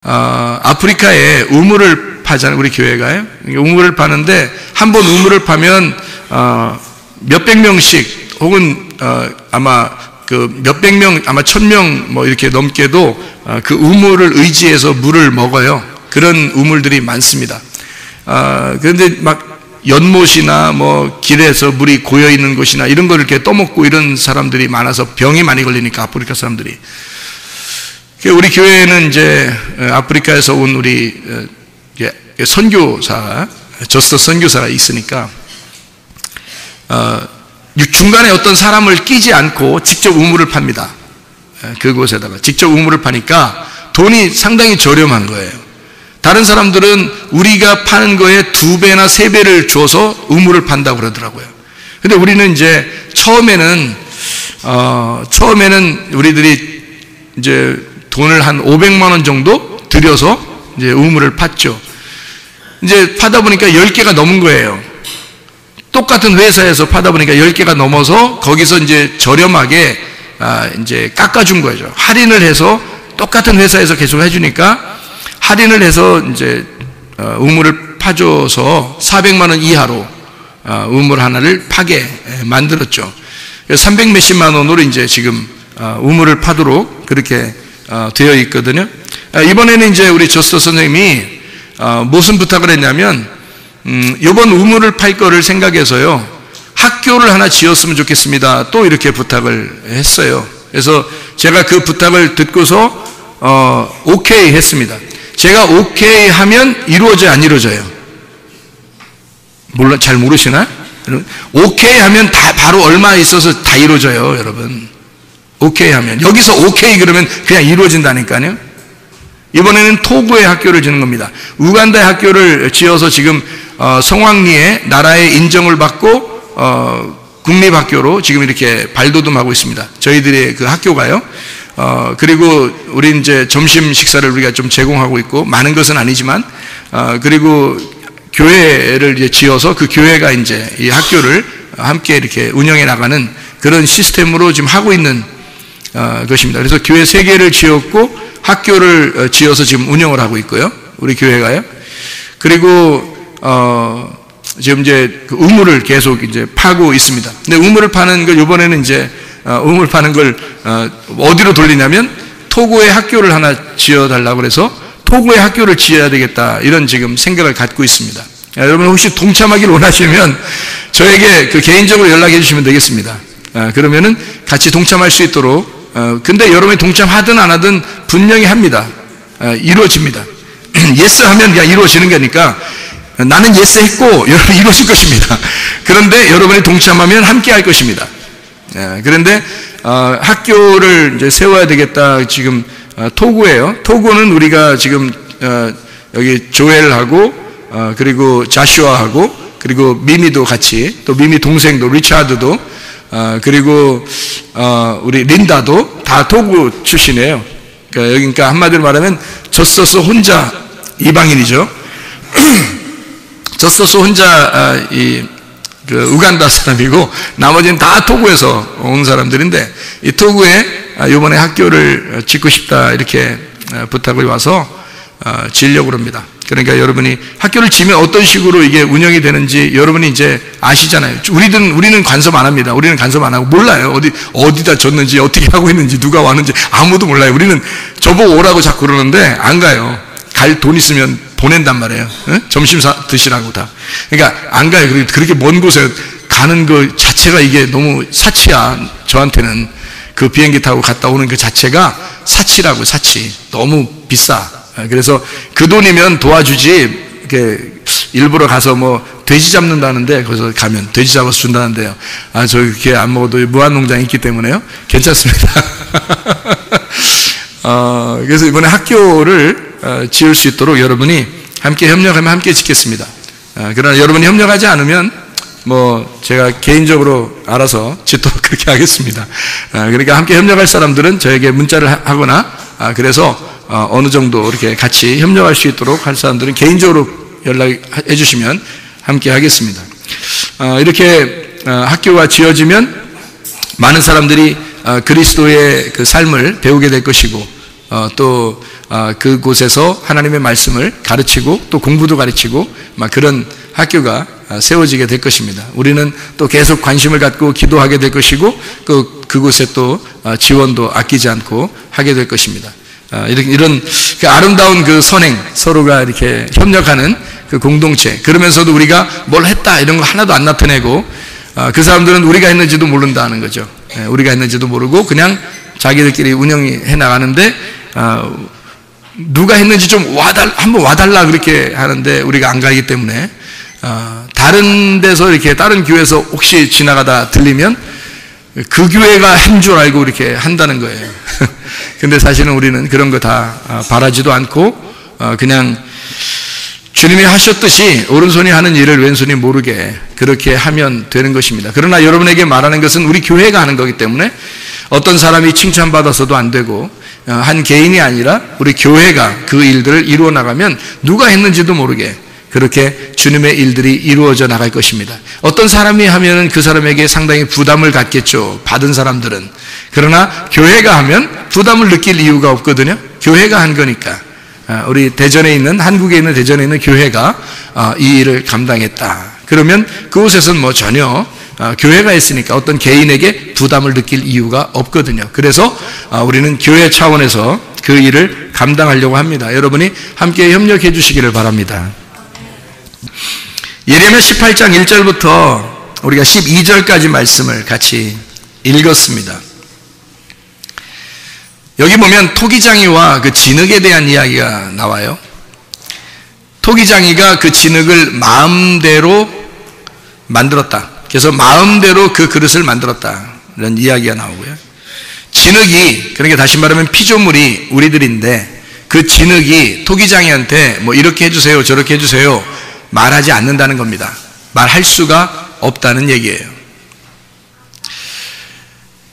아프리카에 우물을 파잖아요. 우리 교회가요. 우물을 파는데 한 번 우물을 파면 몇백 명씩 혹은 아마 그 몇백 명, 아마 1000명 뭐 이렇게 넘게도 그 우물을 의지해서 물을 먹어요. 그런 우물들이 많습니다. 그런데 막 연못이나 뭐 길에서 물이 고여 있는 곳이나 이런 걸 이렇게 떠먹고 이런 사람들이 많아서 병이 많이 걸리니까 아프리카 사람들이. 우리 교회에는 이제 아프리카에서 온 우리 선교사, 저스트 선교사가 있으니까 중간에 어떤 사람을 끼지 않고 직접 우물을 팝니다. 그곳에다가 직접 우물을 파니까 돈이 상당히 저렴한 거예요. 다른 사람들은 우리가 파는 거에 2배나 3배를 줘서 우물을 판다고 그러더라고요. 근데 우리는 이제 처음에는 우리들이 이제 돈을 한 500만 원 정도 들여서 이제 우물을 팠죠. 이제 파다 보니까 10개가 넘은 거예요. 똑같은 회사에서 파다 보니까 10개가 넘어서 거기서 이제 저렴하게 이제 깎아준 거죠. 할인을 해서 똑같은 회사에서 계속 해주니까 할인을 해서 이제 우물을 파줘서 400만 원 이하로 우물 하나를 파게 만들었죠. 300 몇십만 원으로 이제 지금 우물을 파도록 그렇게 되어 있거든요. 이번에는 이제 우리 저스트 선생님이 무슨 부탁을 했냐면 이번 우물을 팔 거를 생각해서요, 학교를 하나 지었으면 좋겠습니다. 또 이렇게 부탁을 했어요. 그래서 제가 그 부탁을 듣고서 오케이 했습니다. 제가 오케이 하면 이루어져요, 안 이루어져요? 잘 모르시나? 오케이 하면 다 바로 얼마 있어서 다 이루어져요, 여러분. 오케이 하면. 여기서 오케이 그러면 그냥 이루어진다니까요. 이번에는 토고의 학교를 짓는 겁니다. 우간다의 학교를 지어서 지금 성황리에 나라의 인정을 받고 국립학교로 지금 이렇게 발돋움하고 있습니다. 저희들의 그 학교가요. 그리고 우리 이제 점심 식사를 우리가 좀 제공하고 있고, 많은 것은 아니지만, 그리고 교회를 이제 지어서 그 교회가 이제 이 학교를 함께 이렇게 운영해 나가는 그런 시스템으로 지금 하고 있는 것입니다. 그래서 교회 3개를 지었고 학교를 지어서 지금 운영을 하고 있고요. 우리 교회가요. 그리고 지금 이제 그 우물을 계속 이제 파고 있습니다. 근데 우물을 파는 걸 이번에는 이제 우물 파는 걸 어디로 돌리냐면 토고의 학교를 하나 지어달라고 그래서 토고의 학교를 지어야 되겠다, 이런 지금 생각을 갖고 있습니다. 여러분 혹시 동참하기를 원하시면 저에게 그 개인적으로 연락해 주시면 되겠습니다. 그러면은 같이 동참할 수 있도록. 근데 여러분이 동참하든 안 하든 분명히 합니다. 이루어집니다. 예스 하면 그냥 이루어지는 거니까 나는 예스 했고 여러분 이루어질 것입니다. 그런데 여러분이 동참하면 함께 할 것입니다. 그런데 학교를 이제 세워야 되겠다. 지금 토고예요. 토고는 우리가 지금 여기 조엘하고 그리고 자슈아하고 그리고 미미도 같이, 또 미미 동생도 리차드도 그리고 우리 린다도 다 토고 출신이에요. 그러니까 한마디로 말하면 저스터스 혼자 이방인이죠. 저스터스 혼자 그 우간다 사람이고 나머지는 다 토고에서 온 사람들인데, 이 토고에 이번에 학교를 짓고 싶다 이렇게 부탁을 와서 지으려고 합니다. 그러니까 여러분이 학교를 지으면 어떤 식으로 이게 운영이 되는지 여러분이 이제 아시잖아요. 우리는 간섭 안 합니다. 우리는 간섭 안 하고 몰라요. 어디다 줬는지, 어떻게 하고 있는지, 누가 왔는지 아무도 몰라요. 우리는 저보고 오라고 자꾸 그러는데 안 가요. 갈 돈 있으면 보낸단 말이에요. 응? 점심 드시라고 다. 그러니까 안 가요. 그렇게 먼 곳에 가는 거 자체가 이게 너무 사치야. 저한테는 그 비행기 타고 갔다 오는 그 자체가 사치라고, 사치. 너무 비싸. 그래서 그 돈이면 도와주지, 이렇게 일부러 가서 뭐 돼지 잡는다는데 거기서 가면 돼지 잡아서 준다는데요. 저 그렇게 안 먹어도 무한농장이 있기 때문에요. 괜찮습니다. 그래서 이번에 학교를 지을 수 있도록 여러분이 함께 협력하면 함께 짓겠습니다. 그러나 여러분이 협력하지 않으면 뭐 제가 개인적으로 알아서 짓도록 그렇게 하겠습니다. 그러니까 함께 협력할 사람들은 저에게 문자를 하거나, 그래서 어느 정도 이렇게 같이 협력할 수 있도록 할 사람들은 개인적으로 연락해 주시면 함께 하겠습니다. 이렇게 학교가 지어지면 많은 사람들이 그리스도의 그 삶을 배우게 될 것이고, 또 그곳에서 하나님의 말씀을 가르치고 또 공부도 가르치고 막 그런 학교가 세워지게 될 것입니다. 우리는 또 계속 관심을 갖고 기도하게 될 것이고 그곳에 또 지원도 아끼지 않고 하게 될 것입니다. 이런 그 아름다운 그 선행, 서로가 이렇게 협력하는 그 공동체, 그러면서도 우리가 뭘 했다 이런 거 하나도 안 나타내고 그 사람들은 우리가 했는지도 모른다는 거죠. 우리가 했는지도 모르고 그냥 자기들끼리 운영해 나가는데 누가 했는지 좀 한번 와달라 그렇게 하는데 우리가 안 가기 때문에 다른 데서 이렇게 다른 교회에서 혹시 지나가다 들리면 그 교회가 한 줄 알고 이렇게 한다는 거예요. 근데 사실은 우리는 그런 거 다 바라지도 않고 그냥 주님이 하셨듯이 오른손이 하는 일을 왼손이 모르게 그렇게 하면 되는 것입니다. 그러나 여러분에게 말하는 것은 우리 교회가 하는 거기 때문에 어떤 사람이 칭찬받아서도 안 되고 한 개인이 아니라 우리 교회가 그 일들을 이루어 나가면 누가 했는지도 모르게 그렇게 주님의 일들이 이루어져 나갈 것입니다. 어떤 사람이 하면은 그 사람에게 상당히 부담을 갖겠죠. 받은 사람들은. 그러나 교회가 하면 부담을 느낄 이유가 없거든요. 교회가 한 거니까. 우리 대전에 있는, 한국에 있는 대전에 있는 교회가 이 일을 감당했다. 그러면 그곳에서는 뭐 전혀 교회가 했으니까 어떤 개인에게 부담을 느낄 이유가 없거든요. 그래서 우리는 교회 차원에서 그 일을 감당하려고 합니다. 여러분이 함께 협력해 주시기를 바랍니다. 예레미야 18장 1절부터 우리가 12절까지 말씀을 같이 읽었습니다. 여기 보면 토기장이와 그 진흙에 대한 이야기가 나와요. 토기장이가 그 진흙을 마음대로 만들었다. 그래서 마음대로 그 그릇을 만들었다. 이런 이야기가 나오고요. 진흙이, 그러니까 다시 말하면 피조물이 우리들인데 그 진흙이 토기장이한테 뭐 이렇게 해주세요, 저렇게 해주세요 말하지 않는다는 겁니다. 말할 수가 없다는 얘기예요.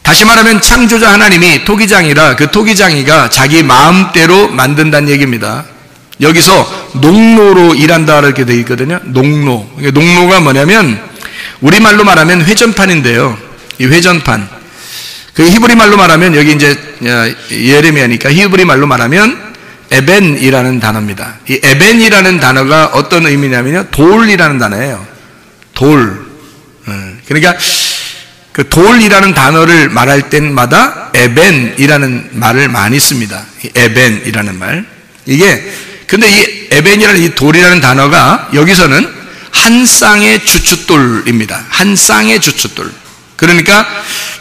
다시 말하면 창조자 하나님이 토기장이라 그 토기장이가 자기 마음대로 만든다는 얘기입니다. 여기서 농노로 일한다 이렇게 되어 있거든요. 농노. 농노가 뭐냐면 우리말로 말하면 회전판인데요. 이 회전판. 그 히브리 말로 말하면 여기 이제 예레미야니까 히브리 말로 말하면 에벤이라는 단어입니다. 이 에벤이라는 단어가 어떤 의미냐면요, 돌이라는 단어예요. 돌. 그러니까 그 돌이라는 단어를 말할 때마다 에벤이라는 말을 많이 씁니다. 이 에벤이라는 말. 근데 이 에벤이라는 이 돌이라는 단어가 여기서는 한 쌍의 주춧돌입니다. 한 쌍의 주춧돌. 그러니까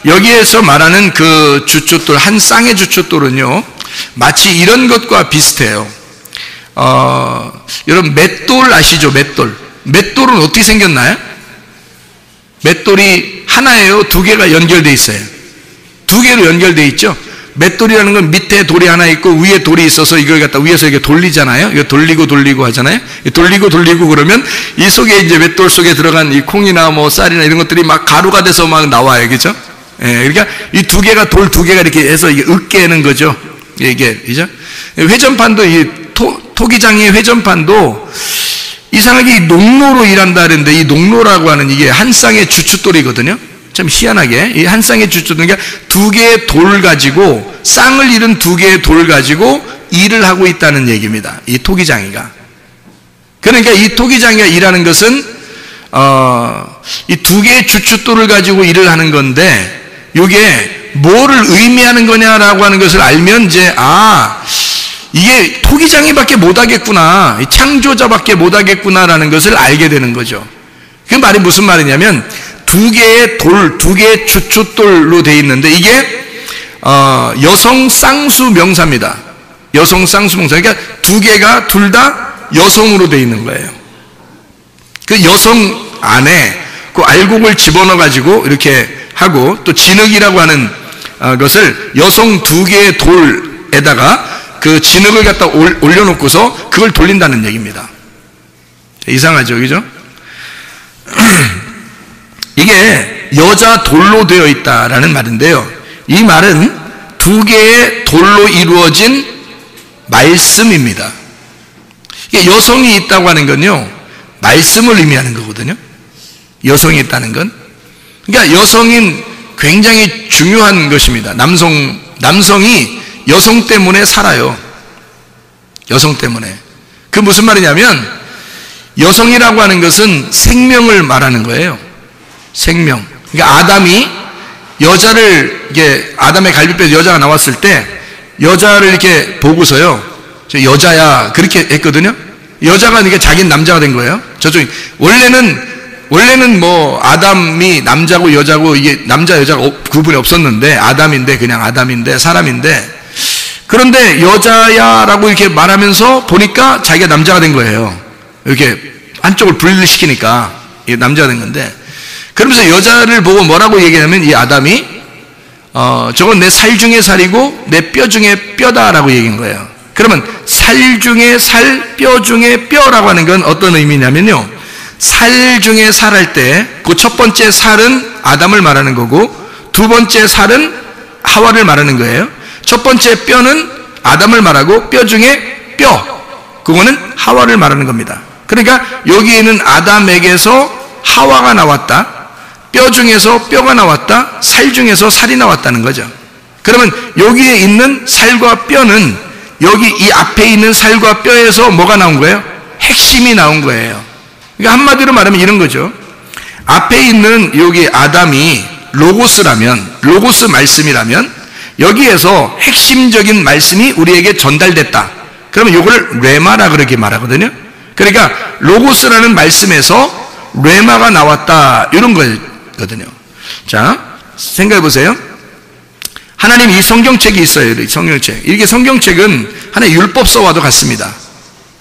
여기에서 말하는 그 주춧돌, 한 쌍의 주춧돌은요, 마치 이런 것과 비슷해요. 여러분 맷돌 아시죠? 맷돌. 맷돌은 어떻게 생겼나요? 맷돌이 하나예요? 두 개가 연결되어 있어요? 두 개로 연결되어 있죠? 맷돌이라는 건 밑에 돌이 하나 있고 위에 돌이 있어서 이걸 갖다 위에서 이렇게 돌리잖아요. 이거 돌리고 하잖아요. 돌리고 그러면 이 속에 이제 맷돌 속에 들어간 이 콩이나 뭐 쌀이나 이런 것들이 막 가루가 돼서 막 나와요. 그죠? 그러니까 이 두 개가 돌 두 개가 이렇게 해서 이게 으깨는 거죠. 이게, 그죠? 회전판도 이 토기장의 회전판도 이상하게 이 농로로 일한다 그랬는데 이 농로라고 하는 이게 한 쌍의 주춧돌이거든요. 참 희한하게 이 한 쌍의 주춧돌, 그러니까 두 개의 돌 가지고 쌍을 이룬 두 개의 돌 가지고 일을 하고 있다는 얘기입니다. 이 토기장이가. 그러니까 이 토기장이가 일하는 것은 이 두 개의 주춧돌을 가지고 일을 하는 건데 이게 뭐를 의미하는 거냐라고 하는 것을 알면 이제 이게 토기장이밖에 못하겠구나, 창조자밖에 못하겠구나라는 것을 알게 되는 거죠. 그 말이 무슨 말이냐면 두 개의 돌, 두 개의 주춧돌로 되어 있는데 이게 여성 쌍수 명사입니다. 여성 쌍수 명사. 그러니까 두 개가 둘 다 여성으로 되어 있는 거예요. 그 여성 안에 그 알곡을 집어넣어 가지고 이렇게 하고 또 진흙이라고 하는 것을 여성 두 개의 돌에다가 그 진흙을 갖다 올려놓고서 그걸 돌린다는 얘기입니다. 이상하죠, 그죠? 이게 여자 돌로 되어 있다라는 말인데요. 이 말은 두 개의 돌로 이루어진 말씀입니다. 이게 여성이 있다고 하는 건요, 말씀을 의미하는 거거든요. 여성이 있다는 건. 그러니까 여성인 굉장히 중요한 것입니다. 남성이 여성 때문에 살아요. 여성 때문에. 그 무슨 말이냐면 여성이라고 하는 것은 생명을 말하는 거예요. 생명. 그러니까 아담이 여자를, 이게 아담의 갈비뼈에서 여자가 나왔을 때 여자를 이렇게 보고서요, 저 여자야 그렇게 했거든요. 여자가 이게 자기는 남자가 된 거예요. 저쪽 원래는 뭐 아담이 남자고 여자고 이게 남자 여자가 구분이 없었는데 아담인데 그냥 아담인데 사람인데, 그런데 여자야라고 이렇게 말하면서 보니까 자기가 남자가 된 거예요. 이렇게 한쪽을 분리를 시키니까 이게 남자가 된 건데, 그러면서 여자를 보고 뭐라고 얘기하냐면 이 아담이 저건 내 살 중에 살이고 내 뼈 중에 뼈다라고 얘기한 거예요. 그러면 살 중에 살, 뼈 중에 뼈라고 하는 건 어떤 의미냐면요, 살 중에 살 할 때 그 첫 번째 살은 아담을 말하는 거고 두 번째 살은 하와를 말하는 거예요. 첫 번째 뼈는 아담을 말하고 뼈 중에 뼈, 그거는 하와를 말하는 겁니다. 그러니까 여기에는 아담에게서 하와가 나왔다, 뼈 중에서 뼈가 나왔다, 살 중에서 살이 나왔다는 거죠. 그러면 여기에 있는 살과 뼈는 여기 이 앞에 있는 살과 뼈에서 뭐가 나온 거예요? 핵심이 나온 거예요. 그러니까 한마디로 말하면 이런 거죠. 앞에 있는 여기 아담이 로고스라면, 로고스 말씀이라면 여기에서 핵심적인 말씀이 우리에게 전달됐다. 그러면 이걸 레마라 그렇게 말하거든요. 그러니까 로고스라는 말씀에서 레마가 나왔다, 이런 거거든요. 자, 생각해 보세요. 하나님 이 성경책이 있어요. 이 성경책. 이게 성경책은 하나의 율법서와도 같습니다.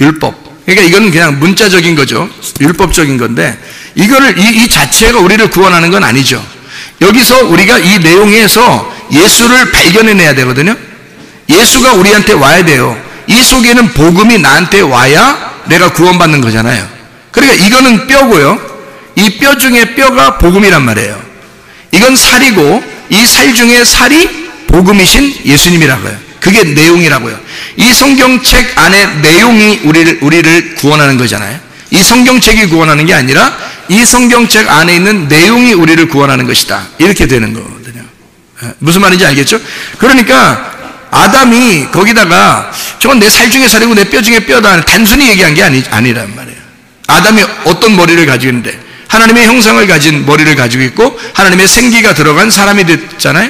율법. 그러니까 이거는 그냥 문자적인 거죠. 율법적인 건데, 이거를 이 자체가 우리를 구원하는 건 아니죠. 여기서 우리가 이 내용에서 예수를 발견해내야 되거든요. 예수가 우리한테 와야 돼요. 이 속에는 복음이 나한테 와야 내가 구원받는 거잖아요. 그러니까 이거는 뼈고요, 이 뼈 중에 뼈가 복음이란 말이에요. 이건 살이고 이 살 중에 살이 복음이신 예수님이라고요. 그게 내용이라고요. 이 성경책 안에 내용이 우리를 구원하는 거잖아요. 이 성경책이 구원하는 게 아니라 이 성경책 안에 있는 내용이 우리를 구원하는 것이다, 이렇게 되는 거거든요. 무슨 말인지 알겠죠? 그러니까 아담이 거기다가 저건 내 살 중에 살이고 내 뼈 중에 뼈다 단순히 얘기한 게 아니란 말이에요. 아담이 어떤 머리를 가지고 있는데 하나님의 형상을 가진 머리를 가지고 있고 하나님의 생기가 들어간 사람이 됐잖아요.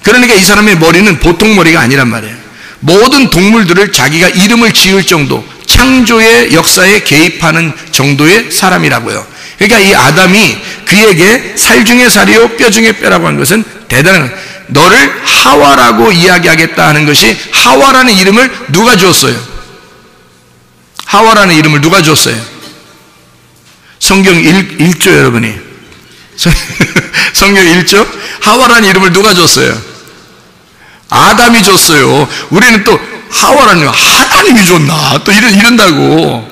그러니까 이 사람의 머리는 보통 머리가 아니란 말이에요. 모든 동물들을 자기가 이름을 지을 정도, 창조의 역사에 개입하는 정도의 사람이라고요. 그러니까 이 아담이 그에게 살 중에 살이요 뼈 중에 뼈라고 하는 것은 대단한 거예요. 너를 하와라고 이야기하겠다 하는 것이, 하와라는 이름을 누가 주었어요? 하와라는 이름을 누가 주었어요? 성경 1조 여러분이. 성경 1조? 하와라는 이름을 누가 줬어요? 아담이 줬어요. 우리는 또 하와라는 하나님이 줬나? 또 이런다고.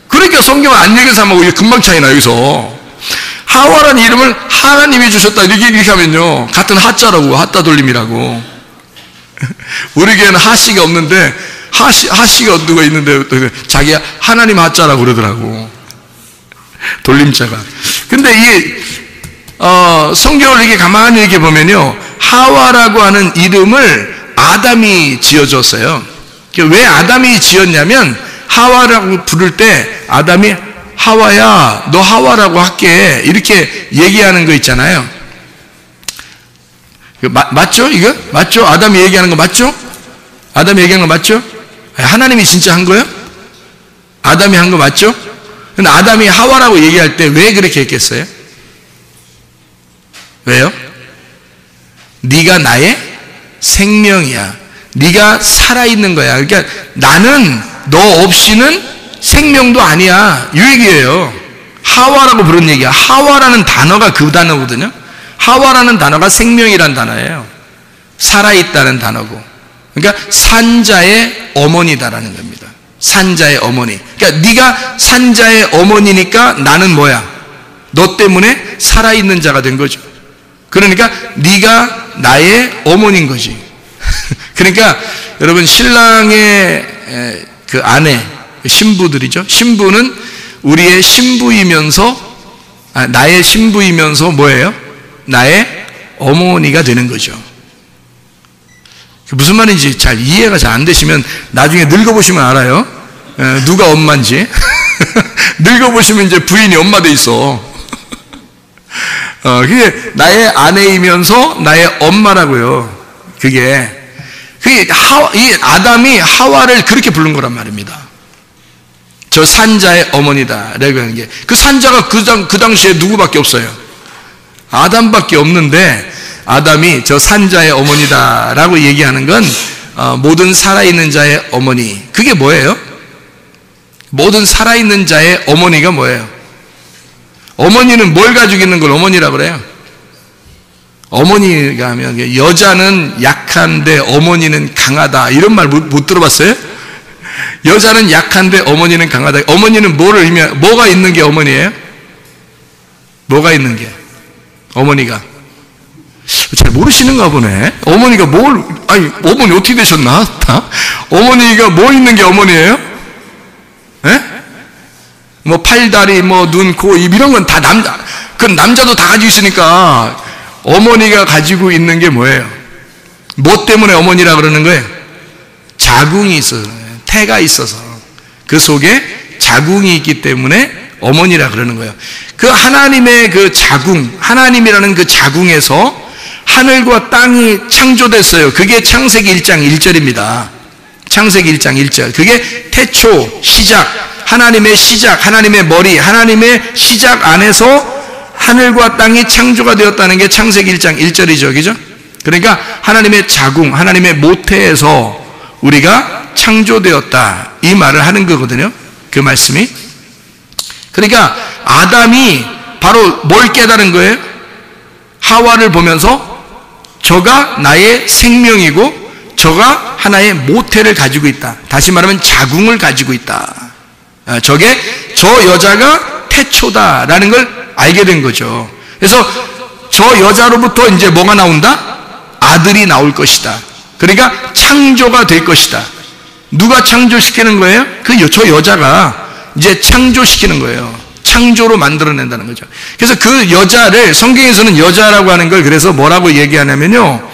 그러니까 성경을 안 읽어서하고 금방 차이나 여기서. 하와라는 이름을 하나님이 주셨다, 이렇게 하면요, 같은 하자라고, 하자 돌림이라고. 우리 교회는 하씨가 없는데 하씨가 누가 있는데 자기가 하나님 하자라고 그러더라고, 돌림자가. 근데 이 성경을 이렇게 가만히 이렇게 보면요, 하와라고 하는 이름을 아담이 지어줬어요. 왜 아담이 지었냐면, 하와라고 부를 때 아담이 하와야, 너 하와라고 할게, 이렇게 얘기하는 거 있잖아요. 맞죠? 이거? 맞죠? 아담이 얘기하는 거 맞죠? 아담이 얘기하는 거 맞죠? 하나님이 진짜 한 거예요? 아담이 한 거 맞죠? 근데 아담이 하와라고 얘기할 때 왜 그렇게 했겠어요? 왜요? 네가 나의 생명이야. 네가 살아있는 거야. 그러니까 나는 너 없이는 생명도 아니야, 이 얘기예요. 하와라고 부른 얘기야. 하와라는 단어가 그 단어거든요. 하와라는 단어가 생명이란 단어예요. 살아있다는 단어고. 그러니까 산자의 어머니다라는 겁니다. 산자의 어머니. 그러니까 네가 산자의 어머니니까 나는 뭐야? 너 때문에 살아있는 자가 된 거죠. 그러니까 네가 나의 어머니인 거지. 그러니까 여러분, 신랑의 그 아내, 신부들이죠. 신부는 우리의 신부이면서, 나의 신부이면서 뭐예요? 나의 어머니가 되는 거죠. 무슨 말인지 잘 이해가 잘 안 되시면 나중에 늙어보시면 알아요. 누가 엄마인지. 늙어보시면 이제 부인이 엄마 돼 있어. 그게 나의 아내이면서 나의 엄마라고요. 그게 이 아담이 하와를 그렇게 부른 거란 말입니다. 저 산자의 어머니다 라고 하는 게, 그 산자가 그 당시에 누구밖에 없어요. 아담밖에 없는데 아담이 저 산자의 어머니다 라고 얘기하는 건 모든 살아있는 자의 어머니. 그게 뭐예요? 모든 살아있는 자의 어머니가 뭐예요? 어머니는 뭘 가지고 있는 걸 어머니라고 그래요? 어머니가 하면 여자는 약한데 어머니는 강하다, 이런 말 못 들어봤어요? 여자는 약한데 어머니는 강하다. 어머니는 뭐가 있는 게 어머니예요? 뭐가 있는 게? 어머니가 잘 모르시는가 보네. 어머니가 어머니 어떻게 되셨나? 어머니가 뭐 있는 게 어머니예요? 예? 뭐 팔다리, 뭐 눈, 코, 입 이런 건 다 그건 남자도 다 가지고 있으니까 어머니가 가지고 있는 게 뭐예요? 뭐 때문에 어머니라 그러는 거예요? 자궁이 있어서, 태가 있어서 그 속에 자궁이 있기 때문에 어머니라 그러는 거예요. 그 하나님의 그 자궁, 하나님이라는 그 자궁에서 하늘과 땅이 창조됐어요. 그게 창세기 1장 1절입니다. 창세기 1장 1절. 그게 태초, 시작, 하나님의 시작, 하나님의 머리, 하나님의 시작 안에서 하늘과 땅이 창조가 되었다는 게 창세기 1장 1절이죠. 그죠? 그러니까 하나님의 자궁, 하나님의 모태에서 우리가 창조되었다, 이 말을 하는 거거든요. 그 말씀이. 그러니까 아담이 바로 뭘 깨달은 거예요? 하와를 보면서 저가 나의 생명이고 저가 하나의 모태를 가지고 있다. 다시 말하면 자궁을 가지고 있다. 저게 저 여자가 태초다라는 걸 알게 된 거죠. 그래서 저 여자로부터 이제 뭐가 나온다? 아들이 나올 것이다. 그러니까 창조가 될 것이다. 누가 창조시키는 거예요? 저 여자가 이제 창조시키는 거예요. 창조로 만들어낸다는 거죠. 그래서 그 여자를 성경에서는 여자라고 하는 걸 그래서 뭐라고 얘기하냐면요,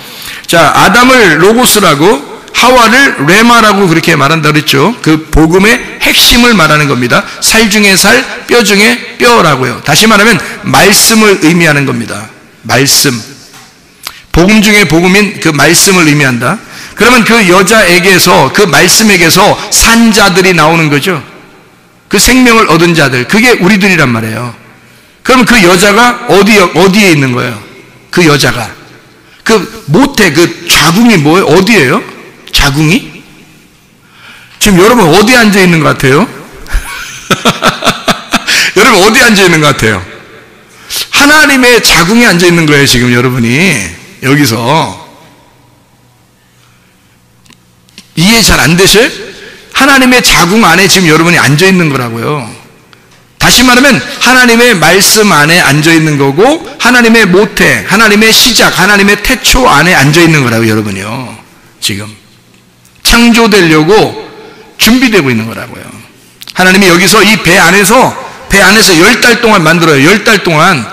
자, 아담을 로고스라고 하와를 레마라고 그렇게 말한다 그랬죠. 그 복음의 핵심을 말하는 겁니다. 살 중에 살, 뼈 중에 뼈라고요. 다시 말하면 말씀을 의미하는 겁니다. 말씀. 복음 중에 복음인 그 말씀을 의미한다. 그러면 그 여자에게서, 그 말씀에게서 산 자들이 나오는 거죠. 그 생명을 얻은 자들, 그게 우리들이란 말이에요. 그럼 그 여자가 어디에 있는 거예요? 그 여자가 그 모태, 그 자궁이 뭐예요? 어디예요? 자궁이? 지금 여러분 어디에 앉아 있는 것 같아요? 여러분 어디에 앉아 있는 것 같아요? 하나님의 자궁에 앉아 있는 거예요. 지금 여러분이 여기서 이해 잘 안 되셔요? 하나님의 자궁 안에 지금 여러분이 앉아 있는 거라고요. 다시 말하면 하나님의 말씀 안에 앉아 있는 거고, 하나님의 모태, 하나님의 시작, 하나님의 태초 안에 앉아 있는 거라고요. 여러분이요, 지금 창조되려고 준비되고 있는 거라고요. 하나님이 여기서 이 배 안에서 10달 동안 만들어요. 10달 동안,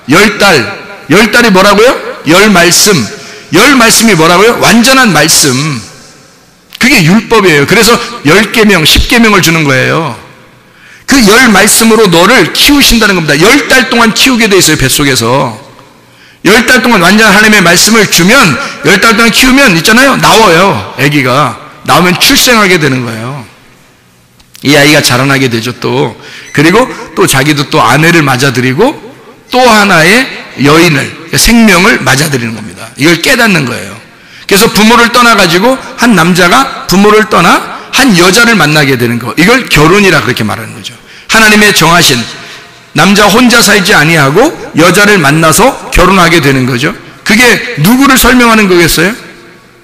10달이 뭐라고요? 열 말씀이 뭐라고요? 완전한 말씀. 그게 율법이에요. 그래서 10계명, 10계명을 주는 거예요. 그 열 말씀으로 너를 키우신다는 겁니다. 10달 동안 키우게 돼 있어요. 뱃속에서 10달 동안 완전 하나님의 말씀을 주면, 10달 동안 키우면 있잖아요, 나와요. 아기가 나오면 출생하게 되는 거예요. 이 아이가 자라나게 되죠. 그리고 또 자기도 또 아내를 맞아들이고 또 하나의 여인을, 생명을 맞아들이는 겁니다. 이걸 깨닫는 거예요. 그래서 부모를 떠나가지고 한 남자가 부모를 떠나 한 여자를 만나게 되는 거, 이걸 결혼이라 그렇게 말하는 거죠. 하나님의 정하신, 남자 혼자 살지 아니하고 여자를 만나서 결혼하게 되는 거죠. 그게 누구를 설명하는 거겠어요?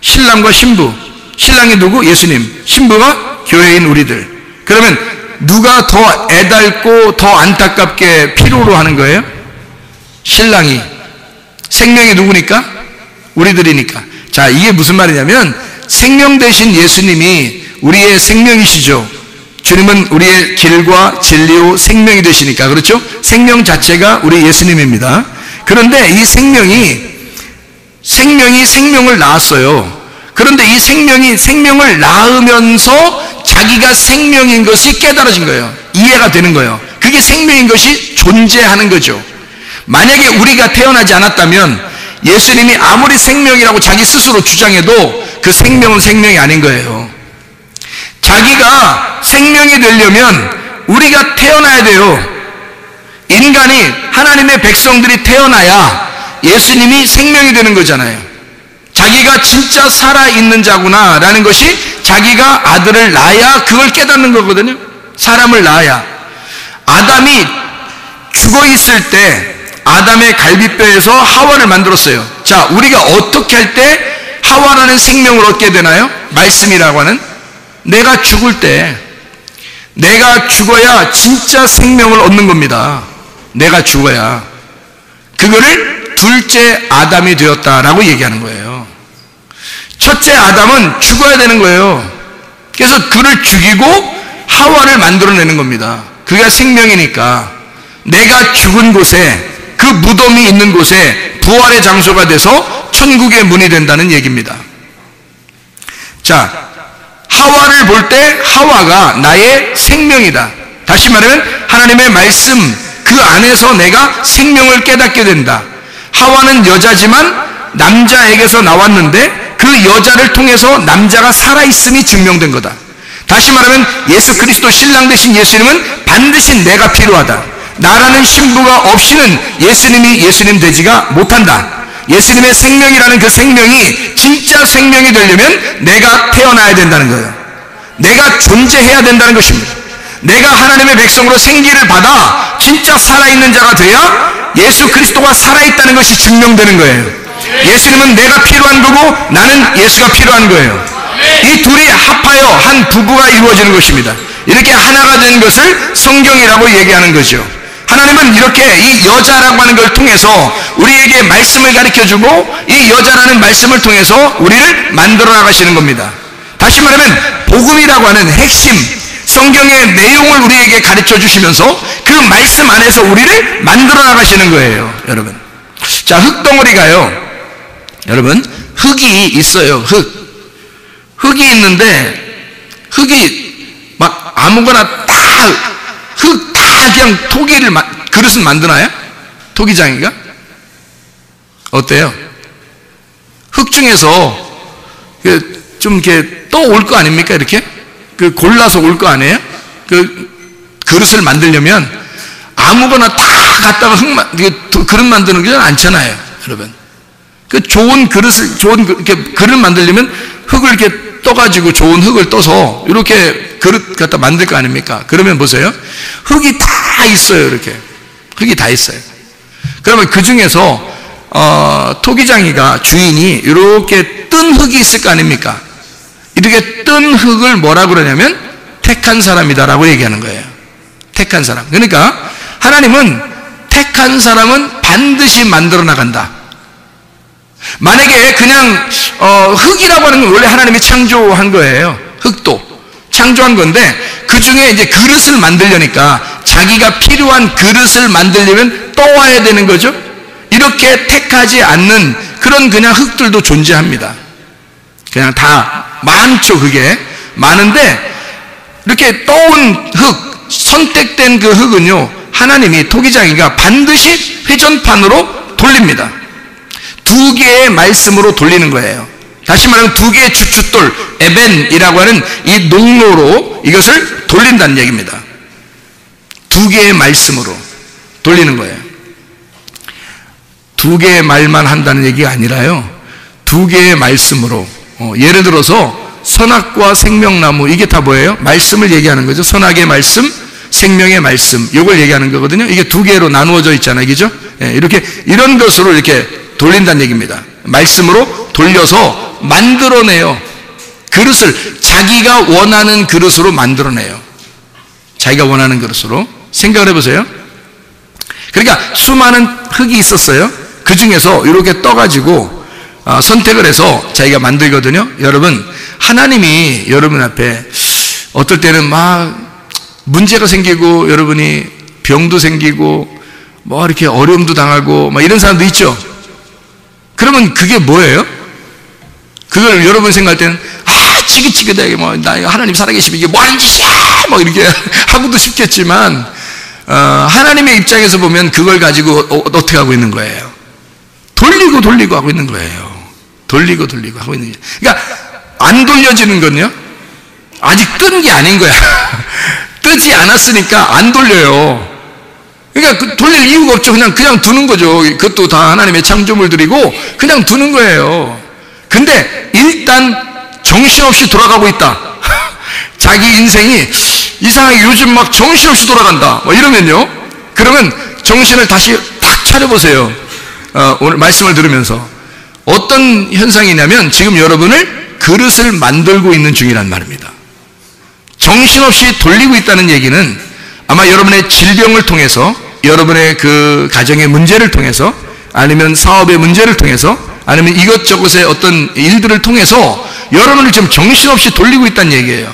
신랑과 신부. 신랑이 누구? 예수님. 신부가 교회인 우리들. 그러면 누가 더 애달고 더 안타깝게 필요로 하는 거예요? 신랑이. 생명이 누구니까? 우리들이니까. 자, 이게 무슨 말이냐면, 생명 대신 예수님이 우리의 생명이시죠. 주님은 우리의 길과 진리요 생명이 되시니까, 그렇죠? 생명 자체가 우리 예수님입니다. 그런데 이 생명이 생명을 낳았어요. 그런데 이 생명을 낳으면서 자기가 생명인 것이 깨달아진 거예요. 이해가 되는 거예요. 그게 생명인 것이 존재하는 거죠. 만약에 우리가 태어나지 않았다면 예수님이 아무리 생명이라고 자기 스스로 주장해도 그 생명은 생명이 아닌 거예요. 자기가 생명이 되려면 우리가 태어나야 돼요. 인간이, 하나님의 백성들이 태어나야 예수님이 생명이 되는 거잖아요. 자기가 진짜 살아있는 자구나 라는 것이 자기가 아들을 낳아야 그걸 깨닫는 거거든요. 사람을 낳아야. 아담이 죽어있을 때 아담의 갈비뼈에서 하와를 만들었어요. 자, 우리가 어떻게 할 때 하와라는 생명을 얻게 되나요? 말씀이라고 하는, 내가 죽을 때, 내가 죽어야 진짜 생명을 얻는 겁니다. 내가 죽어야. 그거를 둘째 아담이 되었다라고 얘기하는 거예요. 첫째 아담은 죽어야 되는 거예요. 그래서 그를 죽이고 하와를 만들어내는 겁니다. 그가 생명이니까 내가 죽은 곳에, 그 무덤이 있는 곳에 부활의 장소가 돼서 천국의 문이 된다는 얘기입니다. 자, 하와를 볼 때 하와가 나의 생명이다. 다시 말하면 하나님의 말씀 그 안에서 내가 생명을 깨닫게 된다. 하와는 여자지만 남자에게서 나왔는데 그 여자를 통해서 남자가 살아있음이 증명된 거다. 다시 말하면 예수 그리스도 신랑 되신 예수님은 반드시 내가 필요하다. 나라는 신부가 없이는 예수님이 예수님 되지가 못한다. 예수님의 생명이라는 그 생명이 진짜 생명이 되려면 내가 태어나야 된다는 거예요. 내가 존재해야 된다는 것입니다. 내가 하나님의 백성으로 생기를 받아 진짜 살아있는 자가 돼야 예수 그리스도가 살아있다는 것이 증명되는 거예요. 예수님은 내가 필요한 거고 나는 예수가 필요한 거예요. 이 둘이 합하여 한 부부가 이루어지는 것입니다. 이렇게 하나가 된 것을 성경이라고 얘기하는 거죠. 하나님은 이렇게 이 여자라고 하는 걸 통해서 우리에게 말씀을 가르쳐주고 이 여자라는 말씀을 통해서 우리를 만들어 나가시는 겁니다. 다시 말하면 복음이라고 하는 핵심 성경의 내용을 우리에게 가르쳐 주시면서 그 말씀 안에서 우리를 만들어 나가시는 거예요. 여러분, 자, 흙덩어리가요, 여러분, 흙이 있어요. 흙이 있는데 흙이 막 아무거나 흙 다 그냥 그릇은 만드나요? 토기장이가? 어때요? 흙 중에서 좀 이렇게 떠올 거 아닙니까? 이렇게 골라서 올 거 아니에요? 그릇을 만들려면 아무거나 다 갖다가 그릇 만드는 게 않잖아요, 여러분. 좋은 그릇 만들려면 흙을 이렇게 떠가지고 좋은 흙을 떠서 이렇게 그릇 갖다 만들 거 아닙니까? 그러면 보세요. 흙이 다 있어요, 이렇게. 흙이 다 있어요. 그러면 그 중에서, 토기장이가 주인이 이렇게 뜬 흙이 있을 거 아닙니까? 이렇게 뜬 흙을 뭐라 그러냐면 택한 사람이다라고 얘기하는 거예요. 택한 사람. 그러니까 하나님은 택한 사람은 반드시 만들어 나간다. 만약에 그냥 흙이라고 하는 건 원래 하나님이 창조한 거예요. 흙도 창조한 건데 그 중에 이제 그릇을 만들려니까 자기가 필요한 그릇을 만들려면 떠와야 되는 거죠. 이렇게 택하지 않는 그런 그냥 흙들도 존재합니다. 그냥 다 많죠. 그게 많은데 이렇게 떠온 흙, 선택된 그 흙은요, 하나님이 토기장이가 반드시 회전판으로 돌립니다. 두 개의 말씀으로 돌리는 거예요. 다시 말하면 두 개의 주춧돌, 에벤이라고 하는 이 농로로 이것을 돌린다는 얘기입니다. 두 개의 말씀으로 돌리는 거예요. 두 개의 말만 한다는 얘기가 아니라요, 두 개의 말씀으로, 예를 들어서 선악과 생명나무, 이게 다 뭐예요? 말씀을 얘기하는 거죠. 선악의 말씀, 생명의 말씀, 이걸 얘기하는 거거든요. 이게 두 개로 나누어져 있잖아요, 그죠? 이렇게 이런 것으로 이렇게 돌린다는 얘기입니다. 말씀으로 돌려서 만들어내요. 그릇을 자기가 원하는 그릇으로 만들어내요. 자기가 원하는 그릇으로. 생각을 해보세요. 그러니까 수많은 흙이 있었어요. 그 중에서 이렇게 떠가지고 선택을 해서 자기가 만들거든요. 여러분, 하나님이 여러분 앞에 어떨 때는 막 문제가 생기고 여러분이 병도 생기고 뭐 이렇게 어려움도 당하고 막 이런 사람도 있죠. 그러면 그게 뭐예요? 그걸 여러분 생각할 때는 지긋지긋하게 나 하나님 살아계시면 이게 뭐 하는 짓이야 이렇게 하고도 싶겠지만 하나님의 입장에서 보면 그걸 가지고 어떻게 하고 있는 거예요? 돌리고 하고 있는 거예요. 돌리고 하고 있는 거예요. 그러니까 안 돌려지는 건요, 아직 뜬 게 아닌 거야. 뜨지 않았으니까 안 돌려요. 그러니까 돌릴 이유가 없죠. 그냥 두는 거죠. 그것도 다 하나님의 창조물들이고 그냥 두는 거예요. 근데 일단 정신없이 돌아가고 있다. 자기 인생이 이상하게 요즘 막 정신없이 돌아간다 이러면요, 그러면 정신을 다시 딱 차려보세요. 오늘 말씀을 들으면서 어떤 현상이냐면 지금 여러분을 그릇을 만들고 있는 중이란 말입니다. 정신없이 돌리고 있다는 얘기는 아마 여러분의 질병을 통해서, 여러분의 그 가정의 문제를 통해서, 아니면 사업의 문제를 통해서, 아니면 이것저것의 어떤 일들을 통해서 여러분을 지금 정신없이 돌리고 있다는 얘기예요.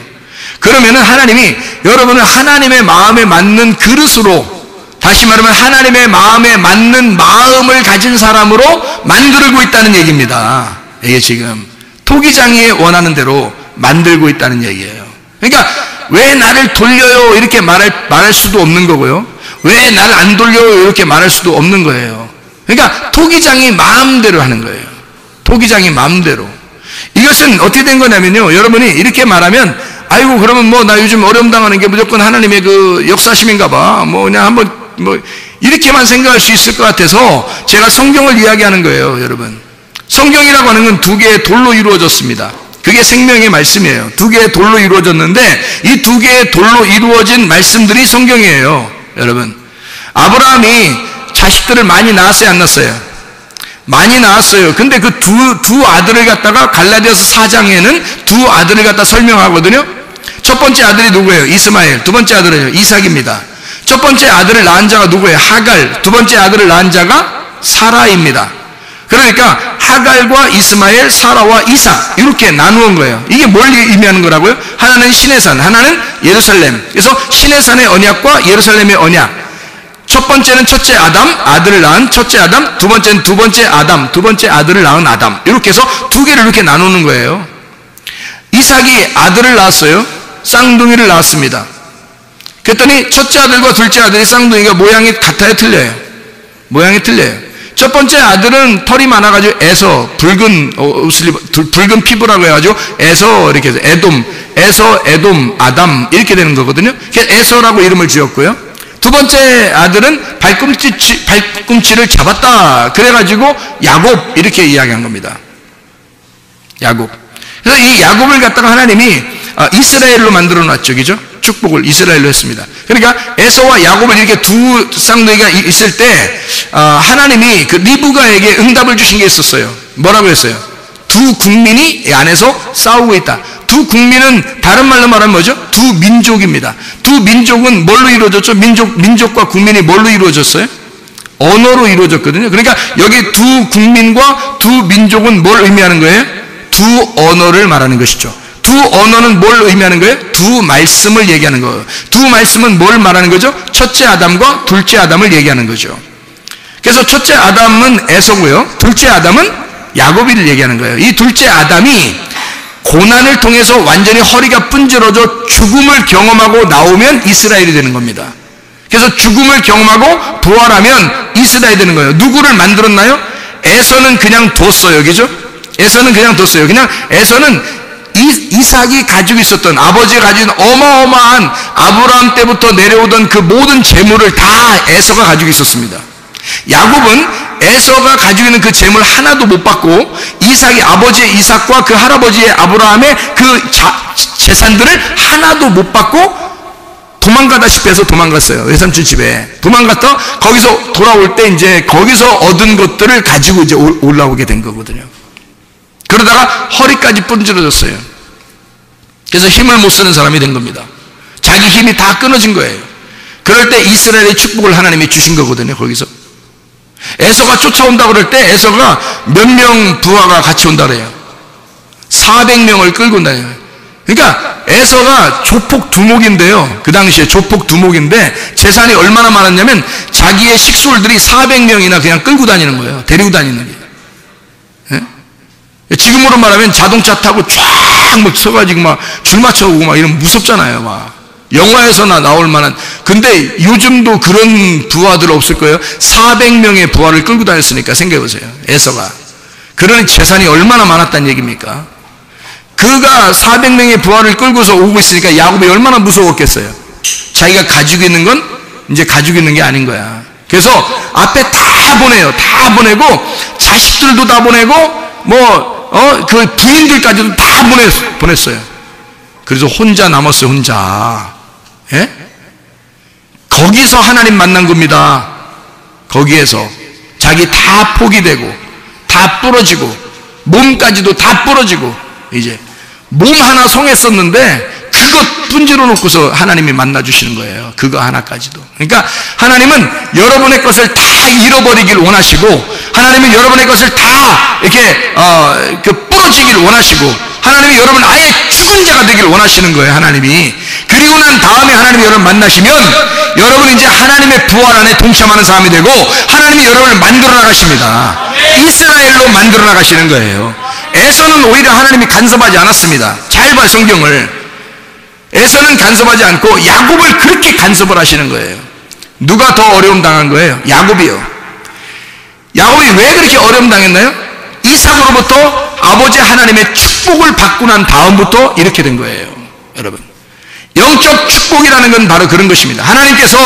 그러면은 하나님이 여러분을 하나님의 마음에 맞는 그릇으로, 다시 말하면 하나님의 마음에 맞는 마음을 가진 사람으로 만들고 있다는 얘기입니다. 이게 지금 토기장이 원하는 대로 만들고 있다는 얘기예요. 그러니까 왜 나를 돌려요 이렇게 말할 수도 없는 거고요, 왜 나를 안 돌려요 이렇게 말할 수도 없는 거예요. 그러니까 토기장이 마음대로 하는 거예요. 토기장이 마음대로. 이것은 어떻게 된 거냐면요, 여러분이 이렇게 말하면 아이고 그러면 나 요즘 어려움 당하는 게 무조건 하나님의 그 역사심인가 봐, 그냥 한번 이렇게만 생각할 수 있을 것 같아서 제가 성경을 이야기하는 거예요. 여러분, 성경이라고 하는 건 두 개의 돌로 이루어졌습니다. 그게 생명의 말씀이에요. 두 개의 돌로 이루어졌는데 이 두 개의 돌로 이루어진 말씀들이 성경이에요. 여러분, 아브라함이 자식들을 많이 낳았어요, 안 낳았어요? 많이 낳았어요. 근데 그 두 아들을 갖다가 갈라디아서 4장에는 두 아들을 갖다 설명하거든요. 첫 번째 아들이 누구예요? 이스마엘. 두 번째 아들은 이삭입니다. 첫 번째 아들을 낳은 자가 누구예요? 하갈. 두 번째 아들을 낳은 자가 사라입니다. 그러니까 하갈과 이스마엘, 사라와 이삭 이렇게 나누은 거예요. 이게 뭘 의미하는 거라고요? 하나는 신의 산, 하나는 예루살렘. 그래서 신의 산의 언약과 예루살렘의 언약. 첫 번째는 첫째 아담, 아들을 낳은 첫째 아담. 두 번째는 두 번째 아담, 두 번째 아들을 낳은 아담. 이렇게 해서 두 개를 이렇게 나누는 거예요. 이삭이 아들을 낳았어요. 쌍둥이를 낳았습니다. 그랬더니 첫째 아들과 둘째 아들이 쌍둥이가 모양이 같아요, 틀려요? 모양이 틀려요. 첫 번째 아들은 털이 많아가지고 에서, 붉은 피부라고 해가지고 에서, 이렇게 해서 에서, 에돔, 아담 이렇게 되는 거거든요. 그래서 에서라고 이름을 지었고요. 두 번째 아들은 발꿈치를 잡았다 그래가지고 야곱 이렇게 이야기한 겁니다. 야곱. 그래서 이 야곱을 갖다가 하나님이 이스라엘로 만들어 놨죠, 그죠? 축복을 이스라엘로 했습니다. 그러니까 에서와 야곱을 이렇게 두 쌍둥이가 있을 때 하나님이 그 리브가에게 응답을 주신 게 있었어요. 뭐라고 했어요? 두 국민이 안에서 싸우고 있다. 두 국민은 다른 말로 말하면 뭐죠? 두 민족입니다. 두 민족은 뭘로 이루어졌죠? 민족과 국민이 뭘로 이루어졌어요? 언어로 이루어졌거든요. 그러니까 여기 두 국민과 두 민족은 뭘 의미하는 거예요? 두 언어를 말하는 것이죠. 두 언어는 뭘 의미하는 거예요? 두 말씀을 얘기하는 거예요. 두 말씀은 뭘 말하는 거죠? 첫째 아담과 둘째 아담을 얘기하는 거죠. 그래서 첫째 아담은 에서고요, 둘째 아담은 야곱이를 얘기하는 거예요. 이 둘째 아담이 고난을 통해서 완전히 허리가 분질러져 죽음을 경험하고 나오면 이스라엘이 되는 겁니다. 그래서 죽음을 경험하고 부활하면 이스라엘이 되는 거예요. 누구를 만들었나요? 에서는 그냥 뒀어요, 그죠? 에서는 그냥 뒀어요. 그냥 에서는 이삭이 가지고 있었던, 아버지가 가진 어마어마한 아브라함 때부터 내려오던 그 모든 재물을 다 에서가 가지고 있었습니다. 야곱은 에서가 가지고 있는 그 재물 하나도 못 받고 이삭이 아버지의 이삭과 그 할아버지의 아브라함의 그 재산들을 하나도 못 받고 도망가다시피 해서 도망갔어요. 외삼촌 집에 도망갔다 거기서 돌아올 때 이제 거기서 얻은 것들을 가지고 이제 올라오게 된 거거든요. 그러다가 허리까지 부러졌어요. 그래서 힘을 못 쓰는 사람이 된 겁니다. 자기 힘이 다 끊어진 거예요. 그럴 때 이스라엘의 축복을 하나님이 주신 거거든요. 거기서 에서가 쫓아온다 그럴 때 에서가 몇 명 부하가 같이 온다 그래요? 400명을 끌고 온다요. 그러니까 에서가 조폭 두목인데요. 그 당시에 조폭 두목인데 재산이 얼마나 많았냐면 자기의 식솔들이 400명이나 그냥 끌고 다니는 거예요. 데리고 다니는 게. 지금으로 말하면 자동차 타고 쫙 막 서가지고 막 줄 맞춰오고 막 이러면 무섭잖아요. 막 영화에서나 나올 만한. 근데 요즘도 그런 부하들 없을 거예요. 400명의 부하를 끌고 다녔으니까 생각해보세요. 에서가. 그러니 재산이 얼마나 많았다는 얘기입니까? 그가 400명의 부하를 끌고서 오고 있으니까 야곱이 얼마나 무서웠겠어요. 자기가 가지고 있는 건 이제 가지고 있는 게 아닌 거야. 그래서 앞에 다 보내요. 다 보내고 자식들도 다 보내고 그 부인들까지도 다 보냈어요. 그래서 혼자 남았어요. 혼자. 예? 거기서 하나님 만난 겁니다. 거기에서 자기 다 포기되고 다 부러지고 몸까지도 다 부러지고 이제 몸 하나 성했었는데 그것 분지러 놓고서 하나님이 만나주시는 거예요. 그거 하나까지도. 그러니까 하나님은 여러분의 것을 다 잃어버리길 원하시고, 하나님은 여러분의 것을 다 이렇게 부러지길 원하시고, 하나님이 여러분 아예 죽은 자가 되길 원하시는 거예요. 하나님이. 그리고 난 다음에 하나님이 여러분 만나시면 여러분이 이제 하나님의 부활 안에 동참하는 사람이 되고, 하나님이 여러분을 만들어 나가십니다. 이스라엘로 만들어 나가시는 거예요. 에서는 오히려 하나님이 간섭하지 않았습니다. 잘 봐요, 성경을. 에서는 간섭하지 않고 야곱을 그렇게 간섭을 하시는 거예요. 누가 더 어려움 당한 거예요? 야곱이요. 야곱이 왜 그렇게 어려움 당했나요? 이삭으로부터 아버지 하나님의 축복을 받고 난 다음부터 이렇게 된 거예요. 여러분, 영적 축복이라는 건 바로 그런 것입니다. 하나님께서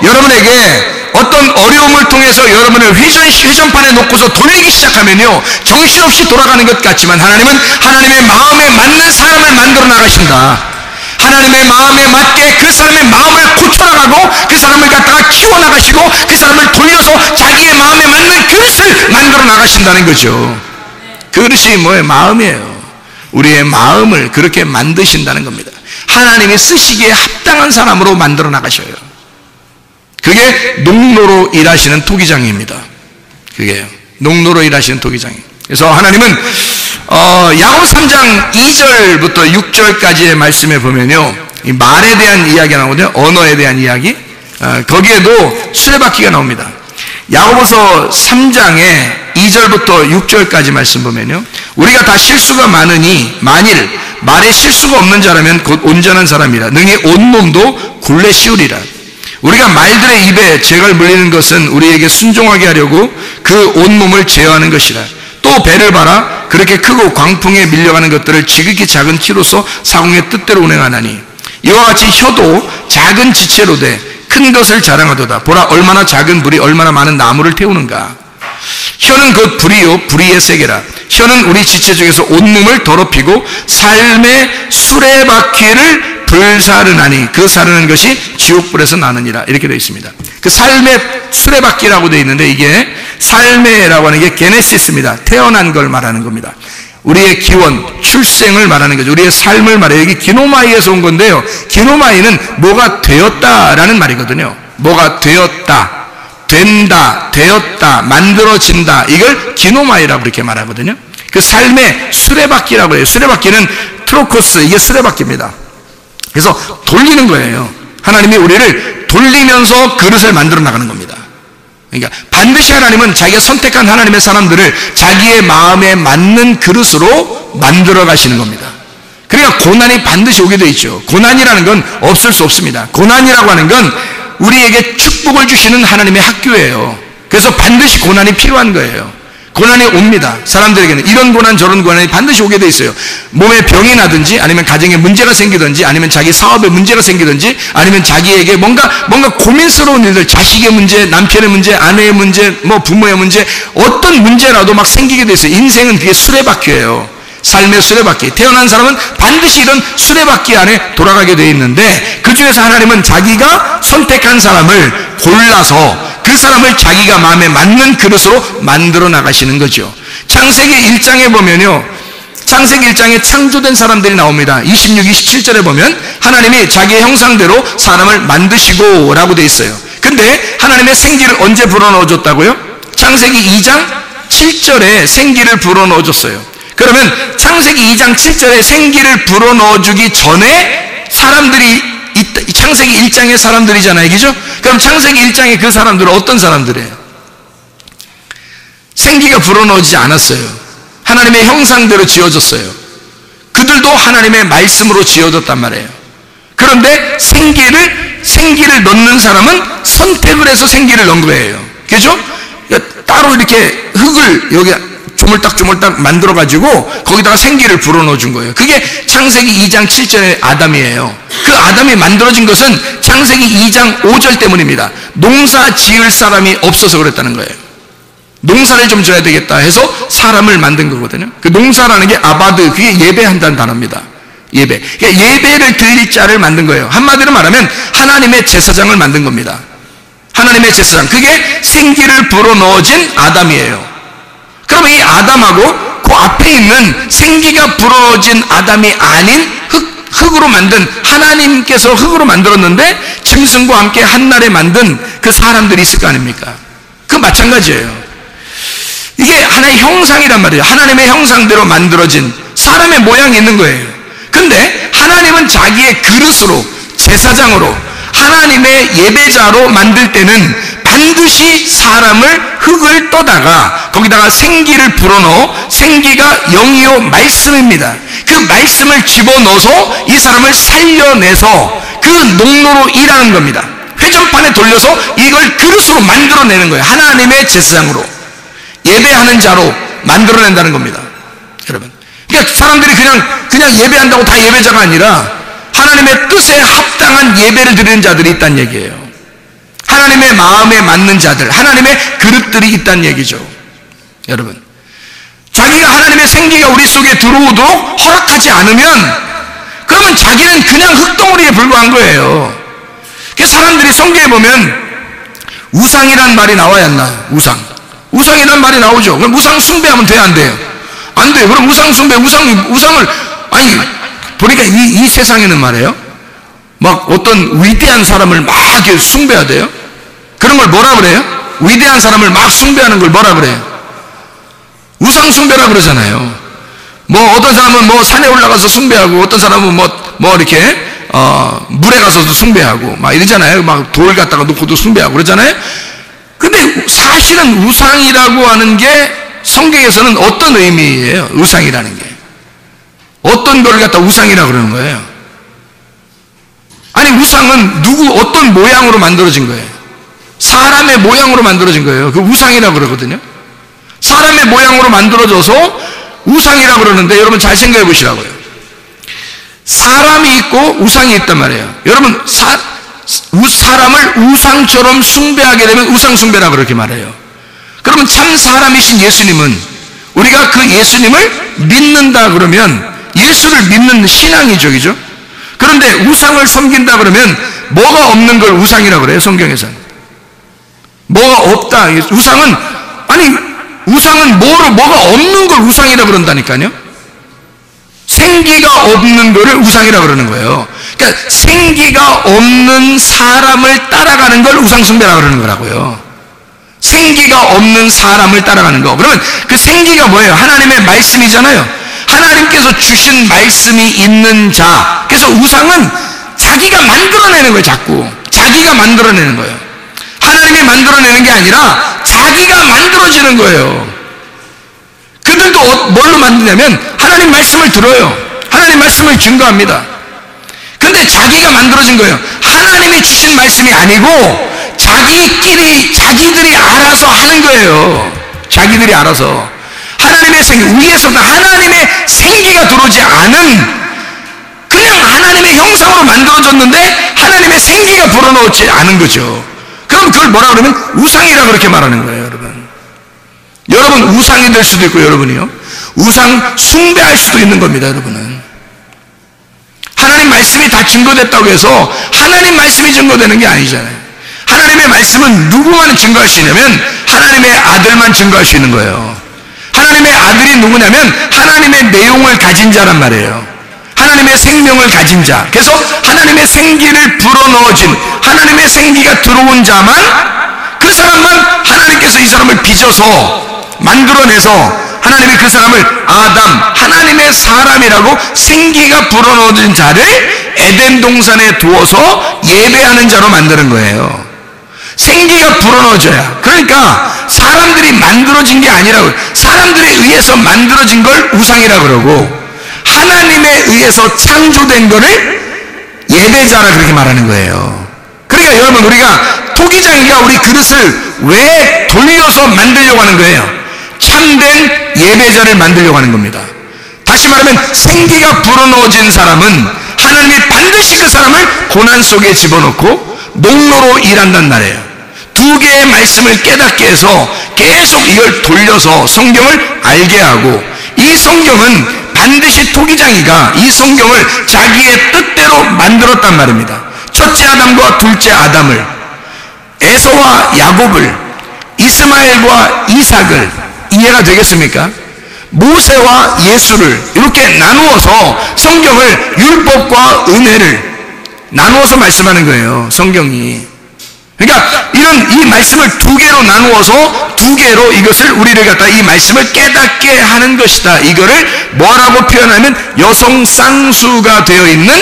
여러분에게 어떤 어려움을 통해서 여러분을 회전판에 놓고서 돌리기 시작하면요, 정신없이 돌아가는 것 같지만 하나님은 하나님의 마음에 맞는 사람을 만들어 나가신다. 하나님의 마음에 맞게 그 사람의 마음을 고쳐나가고 그 사람을 갖다가 키워나가시고 그 사람을 돌려서 자기의 마음에 맞는 그릇을 만들어 나가신다는 거죠. 그릇이 뭐예요? 마음이에요. 우리의 마음을 그렇게 만드신다는 겁니다. 하나님이 쓰시기에 합당한 사람으로 만들어 나가셔요. 그게 농노로 일하시는 토기장입니다. 그게요. 농노로 일하시는 토기장이에요. 그래서 하나님은 야곱 3장 2절부터 6절까지의 말씀에 보면요, 이 말에 대한 이야기가 나오거든요. 언어에 대한 이야기. 거기에도 수레바퀴가 나옵니다. 야고보서 3장에 2절부터 6절까지 말씀 보면요, 우리가 다 실수가 많으니 만일 말에 실수가 없는 자라면 곧 온전한 사람이라 능히 온몸도 굴레 씌우리라. 우리가 말들의 입에 재갈 물리는 것은 우리에게 순종하게 하려고 그 온몸을 제어하는 것이라. 또 배를 봐라. 그렇게 크고 광풍에 밀려가는 것들을 지극히 작은 키로서 사공의 뜻대로 운행하나니 이와 같이 혀도 작은 지체로 돼 큰 것을 자랑하도다. 보라, 얼마나 작은 불이 얼마나 많은 나무를 태우는가. 혀는 곧 불이요 불의의 세계라. 혀는 우리 지체 중에서 온몸을 더럽히고 삶의 수레바퀴를 불사르나니 그 사르는 것이 지옥불에서 나느니라. 이렇게 되어 있습니다. 그 삶의 수레바퀴라고 되어 있는데 이게 삶의라고 하는 게 게네시스입니다. 태어난 걸 말하는 겁니다. 우리의 기원, 출생을 말하는 거죠. 우리의 삶을 말해요. 여기 기노마이에서 온 건데요, 기노마이는 뭐가 되었다라는 말이거든요. 뭐가 되었다, 된다, 되었다, 만들어진다, 이걸 기노마이라고 그렇게 말하거든요. 그 삶의 수레바퀴라고 해요. 수레바퀴는 트로코스, 이게 수레바퀴입니다. 그래서 돌리는 거예요. 하나님이 우리를 돌리면서 그릇을 만들어 나가는 겁니다. 그러니까 반드시 하나님은 자기가 선택한 하나님의 사람들을 자기의 마음에 맞는 그릇으로 만들어 가시는 겁니다. 그러니까 고난이 반드시 오게 돼 있죠. 고난이라는 건 없을 수 없습니다. 고난이라고 하는 건 우리에게 축복을 주시는 하나님의 학교예요. 그래서 반드시 고난이 필요한 거예요. 고난이 옵니다. 사람들에게는 이런 고난 저런 고난이 반드시 오게 돼 있어요. 몸에 병이 나든지, 아니면 가정에 문제가 생기든지, 아니면 자기 사업에 문제가 생기든지, 아니면 자기에게 뭔가 고민스러운 일들, 자식의 문제, 남편의 문제, 아내의 문제, 뭐 부모의 문제, 어떤 문제라도 막 생기게 돼 있어요. 인생은 그게 수레바퀴예요. 삶의 수레바퀴. 태어난 사람은 반드시 이런 수레바퀴 안에 돌아가게 되어 있는데, 그 중에서 하나님은 자기가 선택한 사람을 골라서 그 사람을 자기가 마음에 맞는 그릇으로 만들어 나가시는 거죠. 창세기 1장에 보면요, 창세기 1장에 창조된 사람들이 나옵니다. 26, 27절에 보면 하나님이 자기의 형상대로 사람을 만드시고 라고 되어 있어요. 근데 하나님의 생기를 언제 불어넣어줬다고요? 창세기 2장 7절에 생기를 불어넣어줬어요. 그러면 창세기 2장 7절에 생기를 불어넣어주기 전에 사람들이 창세기 1장의 사람들이잖아요. 그죠? 그럼 창세기 1장의 그 사람들은 어떤 사람들이에요? 생기가 불어넣어지지 않았어요. 하나님의 형상대로 지어졌어요. 그들도 하나님의 말씀으로 지어졌단 말이에요. 그런데 생기를 넣는 사람은 선택을 해서 생기를 넣은 거예요. 그죠? 따로 이렇게 흙을 여기 조물딱 만들어가지고 거기다가 생기를 불어넣어 준 거예요. 그게 창세기 2장 7절의 아담이에요. 그 아담이 만들어진 것은 창세기 2장 5절 때문입니다. 농사 지을 사람이 없어서 그랬다는 거예요. 농사를 좀 져야 되겠다 해서 사람을 만든 거거든요. 그 농사라는 게 아바드, 그게 예배한다는 단어입니다. 예배. 그러니까 예배를 드릴 자를 만든 거예요. 한마디로 말하면 하나님의 제사장을 만든 겁니다. 하나님의 제사장. 그게 생기를 불어넣어진 아담이에요. 그럼 이 아담하고 그 앞에 있는 생기가 불어넣어진 아담이 아닌 흙으로 만든, 하나님께서 흙으로 만들었는데 짐승과 함께 한날에 만든 그 사람들이 있을 거 아닙니까? 그 마찬가지예요. 이게 하나의 형상이란 말이에요. 하나님의 형상대로 만들어진 사람의 모양이 있는 거예요. 근데 하나님은 자기의 그릇으로, 제사장으로, 하나님의 예배자로 만들 때는 반드시 사람을, 흙을 떠다가 거기다가 생기를 불어넣어, 생기가 영이요 말씀입니다. 그 말씀을 집어넣어서 이 사람을 살려내서 그 농로로 일하는 겁니다. 회전판에 돌려서 이걸 그릇으로 만들어내는 거예요. 하나님의 제사장으로, 예배하는 자로 만들어낸다는 겁니다. 여러분, 그러니까 사람들이 그냥 예배한다고 다 예배자가 아니라 하나님의 뜻에 합당한 예배를 드리는 자들이 있다는 얘기예요. 하나님의 마음에 맞는 자들, 하나님의 그릇들이 있다는 얘기죠. 여러분, 자기가 하나님의 생기가 우리 속에 들어오도록 허락하지 않으면 그러면 자기는 그냥 흙덩어리에 불과한 거예요. 그래서 사람들이 성경에 보면 우상이란 말이 나와야 하나? 우상이란 말이 나오죠. 그럼 우상 숭배하면 돼요, 안 돼요? 안 돼요. 그럼 우상 숭배, 우상을, 아니, 보니까 이 세상에는 말이에요, 막 어떤 위대한 사람을 막 이렇게 숭배하대요. 그런 걸 뭐라 그래요? 위대한 사람을 막 숭배하는 걸 뭐라 그래요? 우상 숭배라 그러잖아요. 뭐 어떤 사람은 뭐 산에 올라가서 숭배하고, 어떤 사람은 뭐 이렇게 물에 가서도 숭배하고 막 이러잖아요. 막 돌 갖다가 놓고도 숭배하고 그러잖아요. 근데 사실은 우상이라고 하는 게 성경에서는 어떤 의미예요? 우상이라는 게 어떤 걸 갖다 우상이라고 그러는 거예요? 아니, 우상은 어떤 모양으로 만들어진 거예요? 사람의 모양으로 만들어진 거예요. 그 우상이라고 그러거든요. 사람의 모양으로 만들어져서 우상이라고 그러는데, 여러분 잘 생각해 보시라고요. 사람이 있고 우상이 있단 말이에요. 여러분, 사람을 우상처럼 숭배하게 되면 우상숭배라고 그렇게 말해요. 그러면 참 사람이신 예수님은, 우리가 그 예수님을 믿는다 그러면 예수를 믿는 신앙이죠, 그죠? 그런데 우상을 섬긴다 그러면 뭐가 없는 걸 우상이라고 그래요, 성경에서는. 뭐가 없다. 우상은 뭐가 없는 걸 우상이라고 그런다니까요. 생기가 없는 거를 우상이라고 그러는 거예요. 그러니까 생기가 없는 사람을 따라가는 걸 우상숭배라고 그러는 거라고요. 생기가 없는 사람을 따라가는 거. 그러면 그 생기가 뭐예요? 하나님의 말씀이잖아요. 하나님께서 주신 말씀이 있는 자. 그래서 우상은 자기가 만들어내는 거예요. 자꾸 자기가 만들어내는 거예요. 하나님이 만들어내는 게 아니라 자기가 만들어지는 거예요. 그들도 뭘로 만드냐면 하나님 말씀을 들어요. 하나님 말씀을 증거합니다. 근데 자기가 만들어진 거예요. 하나님이 주신 말씀이 아니고 자기들이 알아서 하는 거예요. 자기들이 알아서. 하나님의 생기, 위에서부터 하나님의 생기가 들어오지 않은, 그냥 하나님의 형상으로 만들어졌는데 하나님의 생기가 불어넣지 않은 거죠. 그럼 그걸 뭐라 그러면 우상이라고 그렇게 말하는 거예요. 여러분 우상이 될 수도 있고, 여러분이요, 우상 숭배할 수도 있는 겁니다. 여러분은 하나님 말씀이 다 증거됐다고 해서 하나님 말씀이 증거되는 게 아니잖아요. 하나님의 말씀은 누구만 증거할 수 있냐면 하나님의 아들만 증거할 수 있는 거예요. 하나님의 아들이 누구냐면 하나님의 내용을 가진 자란 말이에요. 하나님의 생명을 가진 자. 그래서 하나님의 생기를 불어넣어진, 하나님의 생기가 들어온 자만, 그 사람만 하나님께서 이 사람을 빚어서 만들어내서 하나님이 그 사람을 아담, 하나님의 사람이라고 생기가 불어넣어진 자를 에덴 동산에 두어서 예배하는 자로 만드는 거예요. 생기가 불어넣어져야. 그러니까 사람들이 만들어진 게 아니라고, 사람들에 의해서 만들어진 걸 우상이라 그러고 하나님에 의해서 창조된 거를 예배자라 그렇게 말하는 거예요. 그러니까 여러분, 우리가 토기장이가 우리 그릇을 왜 돌려서 만들려고 하는 거예요? 참된 예배자를 만들려고 하는 겁니다. 다시 말하면 생기가 불어넣어진 사람은 하나님이 반드시 그 사람을 고난 속에 집어넣고 농로로 일한단 말이에요. 두 개의 말씀을 깨닫게 해서 계속 이걸 돌려서 성경을 알게 하고, 이 성경은 반드시 토기장이가 이 성경을 자기의 뜻대로 만들었단 말입니다. 첫째 아담과 둘째 아담을, 에서와 야곱을, 이스마엘과 이삭을, 이해가 되겠습니까? 모세와 예수를 이렇게 나누어서 성경을, 율법과 은혜를 나누어서 말씀하는 거예요, 성경이. 그러니까 이 말씀을 두 개로 나누어서 두 개로 이것을 우리를 갖다 이 말씀을 깨닫게 하는 것이다. 이거를 뭐라고 표현하면 여성 쌍수가 되어 있는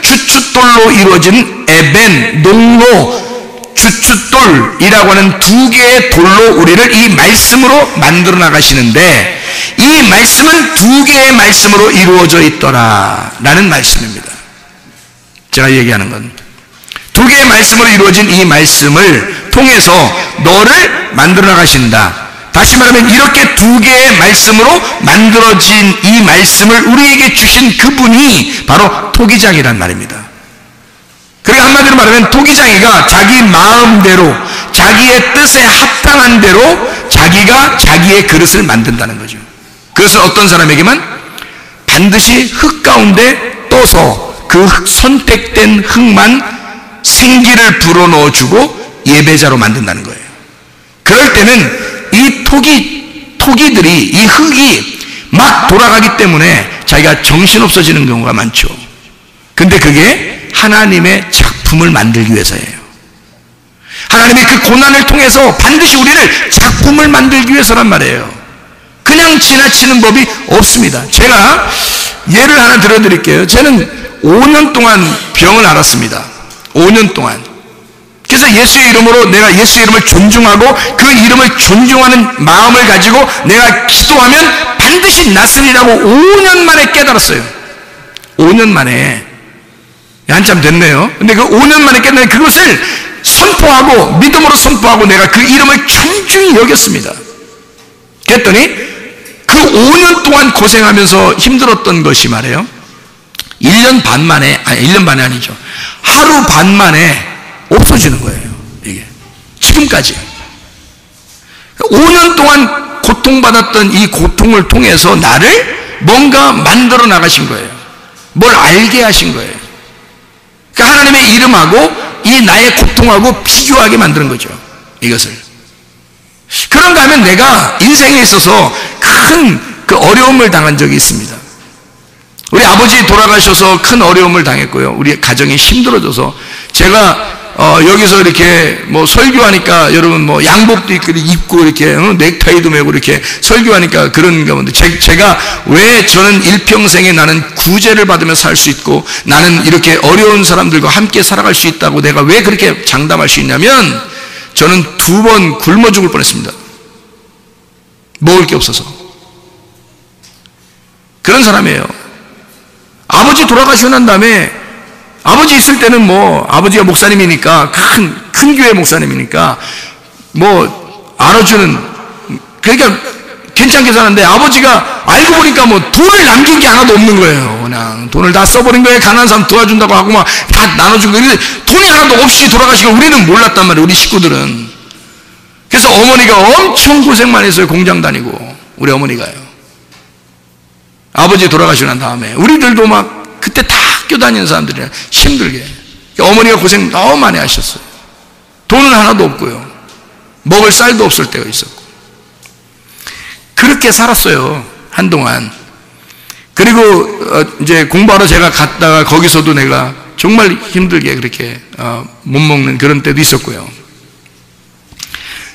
주춧돌로 이루어진 에벤, 농로, 주춧돌이라고 하는 두 개의 돌로 우리를 이 말씀으로 만들어 나가시는데, 이 말씀은 두 개의 말씀으로 이루어져 있더라 라는 말씀입니다. 제가 얘기하는 건 두 개의 말씀으로 이루어진 이 말씀을 통해서 너를 만들어 나가신다. 다시 말하면 이렇게 두 개의 말씀으로 만들어진 이 말씀을 우리에게 주신 그분이 바로 토기장이란 말입니다. 그러니까 한마디로 말하면 토기장이가 자기 마음대로, 자기의 뜻에 합당한 대로 자기가 자기의 그릇을 만든다는 거죠. 그것은 어떤 사람에게만? 반드시 흙 가운데 떠서 그 선택된 흙만 생기를 불어넣어주고 예배자로 만든다는 거예요. 그럴 때는 이 토기들이, 이 흙이 막 돌아가기 때문에 자기가 정신없어지는 경우가 많죠. 근데 그게 하나님의 작품을 만들기 위해서예요. 하나님이 그 고난을 통해서 반드시 우리를 작품을 만들기 위해서란 말이에요. 그냥 지나치는 법이 없습니다. 제가 예를 하나 들어드릴게요. 저는 5년 동안 병을 앓았습니다. 5년 동안. 그래서 예수의 이름으로, 내가 예수의 이름을 존중하고 그 이름을 존중하는 마음을 가지고 내가 기도하면 반드시 낫으리라고 5년 만에 깨달았어요. 5년 만에. 한참 됐네요. 근데 그 5년 만에 깨달은 그것을 선포하고, 믿음으로 선포하고 내가 그 이름을 존중히 여겼습니다. 그랬더니 그 5년 동안 고생하면서 힘들었던 것이 말이에요, 1년 반 만에, 아니 1년 반이 아니죠, 하루 반 만에 없어지는 거예요. 이게 지금까지 5년 동안 고통받았던 이 고통을 통해서 나를 뭔가 만들어 나가신 거예요. 뭘 알게 하신 거예요. 그러니까 하나님의 이름하고 이 나의 고통하고 비교하게 만드는 거죠, 이것을. 그런가 하면 내가 인생에 있어서 큰 그 어려움을 당한 적이 있습니다. 우리 아버지 돌아가셔서 큰 어려움을 당했고요. 우리 가정이 힘들어져서 제가 여기서 이렇게 뭐 설교하니까 여러분 뭐 양복도 입고 이렇게 넥타이도 메고 이렇게 설교하니까 그런가 본데, 제가 왜 저는 일평생에 나는 구제를 받으며 살 수 있고 나는 이렇게 어려운 사람들과 함께 살아갈 수 있다고 내가 왜 그렇게 장담할 수 있냐면, 저는 2번 굶어 죽을 뻔했습니다. 먹을 게 없어서. 그런 사람이에요. 아버지 돌아가시고 난 다음에, 아버지 있을 때는 뭐 아버지가 목사님이니까 큰 교회 목사님이니까 뭐 알아주는, 그러니까 괜찮게 사는데, 아버지가 알고 보니까 뭐 돈을 남긴 게 하나도 없는 거예요. 그냥 돈을 다 써버린 거예요. 가난한 사람 도와준다고 하고 막 다 나눠준 거예요. 돈이 하나도 없이 돌아가시고 우리는 몰랐단 말이에요, 우리 식구들은. 그래서 어머니가 엄청 고생만 했어요. 공장 다니고 우리 어머니가요. 아버지 돌아가시고 난 다음에 우리들도 막 그때 다 학교 다니는 사람들이랑 힘들게, 어머니가 고생 너무 많이 하셨어요. 돈은 하나도 없고요, 먹을 쌀도 없을 때가 있었고, 그렇게 살았어요 한동안. 그리고 이제 공부하러 제가 갔다가 거기서도 내가 정말 힘들게 그렇게 못 먹는 그런 때도 있었고요.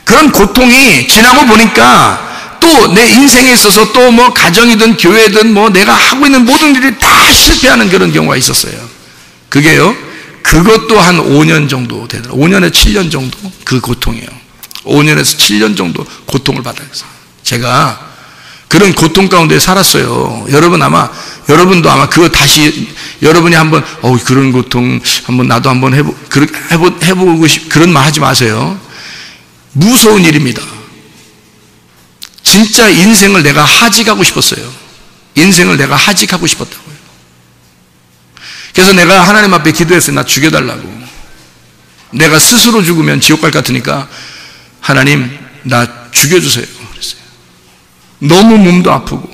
그런 고통이 지나고 보니까 또 내 인생에 있어서 또 뭐 가정이든 교회든 뭐 내가 하고 있는 모든 일이 다 실패하는 그런 경우가 있었어요. 그게요, 그것도 한 5년 정도 되더라고요. 5년에서 7년 정도 그 고통이에요. 5년에서 7년 정도 고통을 받아요. 제가 그런 고통 가운데 살았어요. 여러분도 아마 그거 다시 여러분이 한번 그런 고통 한번 나도 한번 해보고 그런 말 하지 마세요. 무서운 일입니다. 진짜 인생을 내가 하직하고 싶었어요. 인생을 내가 하직하고 싶었다고요. 그래서 내가 하나님 앞에 기도했어요. 나 죽여달라고. 내가 스스로 죽으면 지옥 갈 것 같으니까 하나님 나 죽여주세요. 그랬어요. 너무 몸도 아프고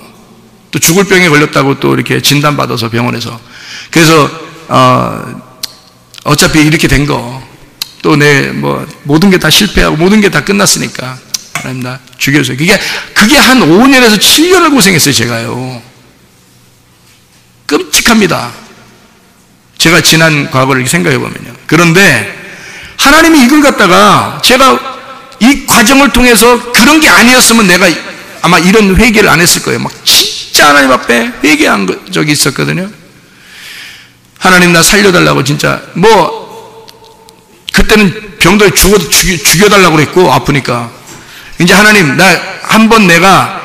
또 죽을 병에 걸렸다고 또 이렇게 진단받아서 병원에서. 그래서 어차피 이렇게 된 거 또 내 모든 게 다 실패하고 모든 게 다 끝났으니까 하나님 나 죽여주세요. 그게 한 5년에서 7년을 고생했어요. 제가요. 끔찍합니다. 제가 지난 과거를 이렇게 생각해 보면요. 그런데 하나님이 이걸 갖다가 제가 이 과정을 통해서 그런 게 아니었으면 내가 아마 이런 회개를 안 했을 거예요. 막 진짜 하나님 앞에 회개한 적이 있었거든요. 하나님 나 살려달라고 진짜 그때는 병들어 죽여달라고 그랬고 아프니까 이제 하나님 나 한 번 내가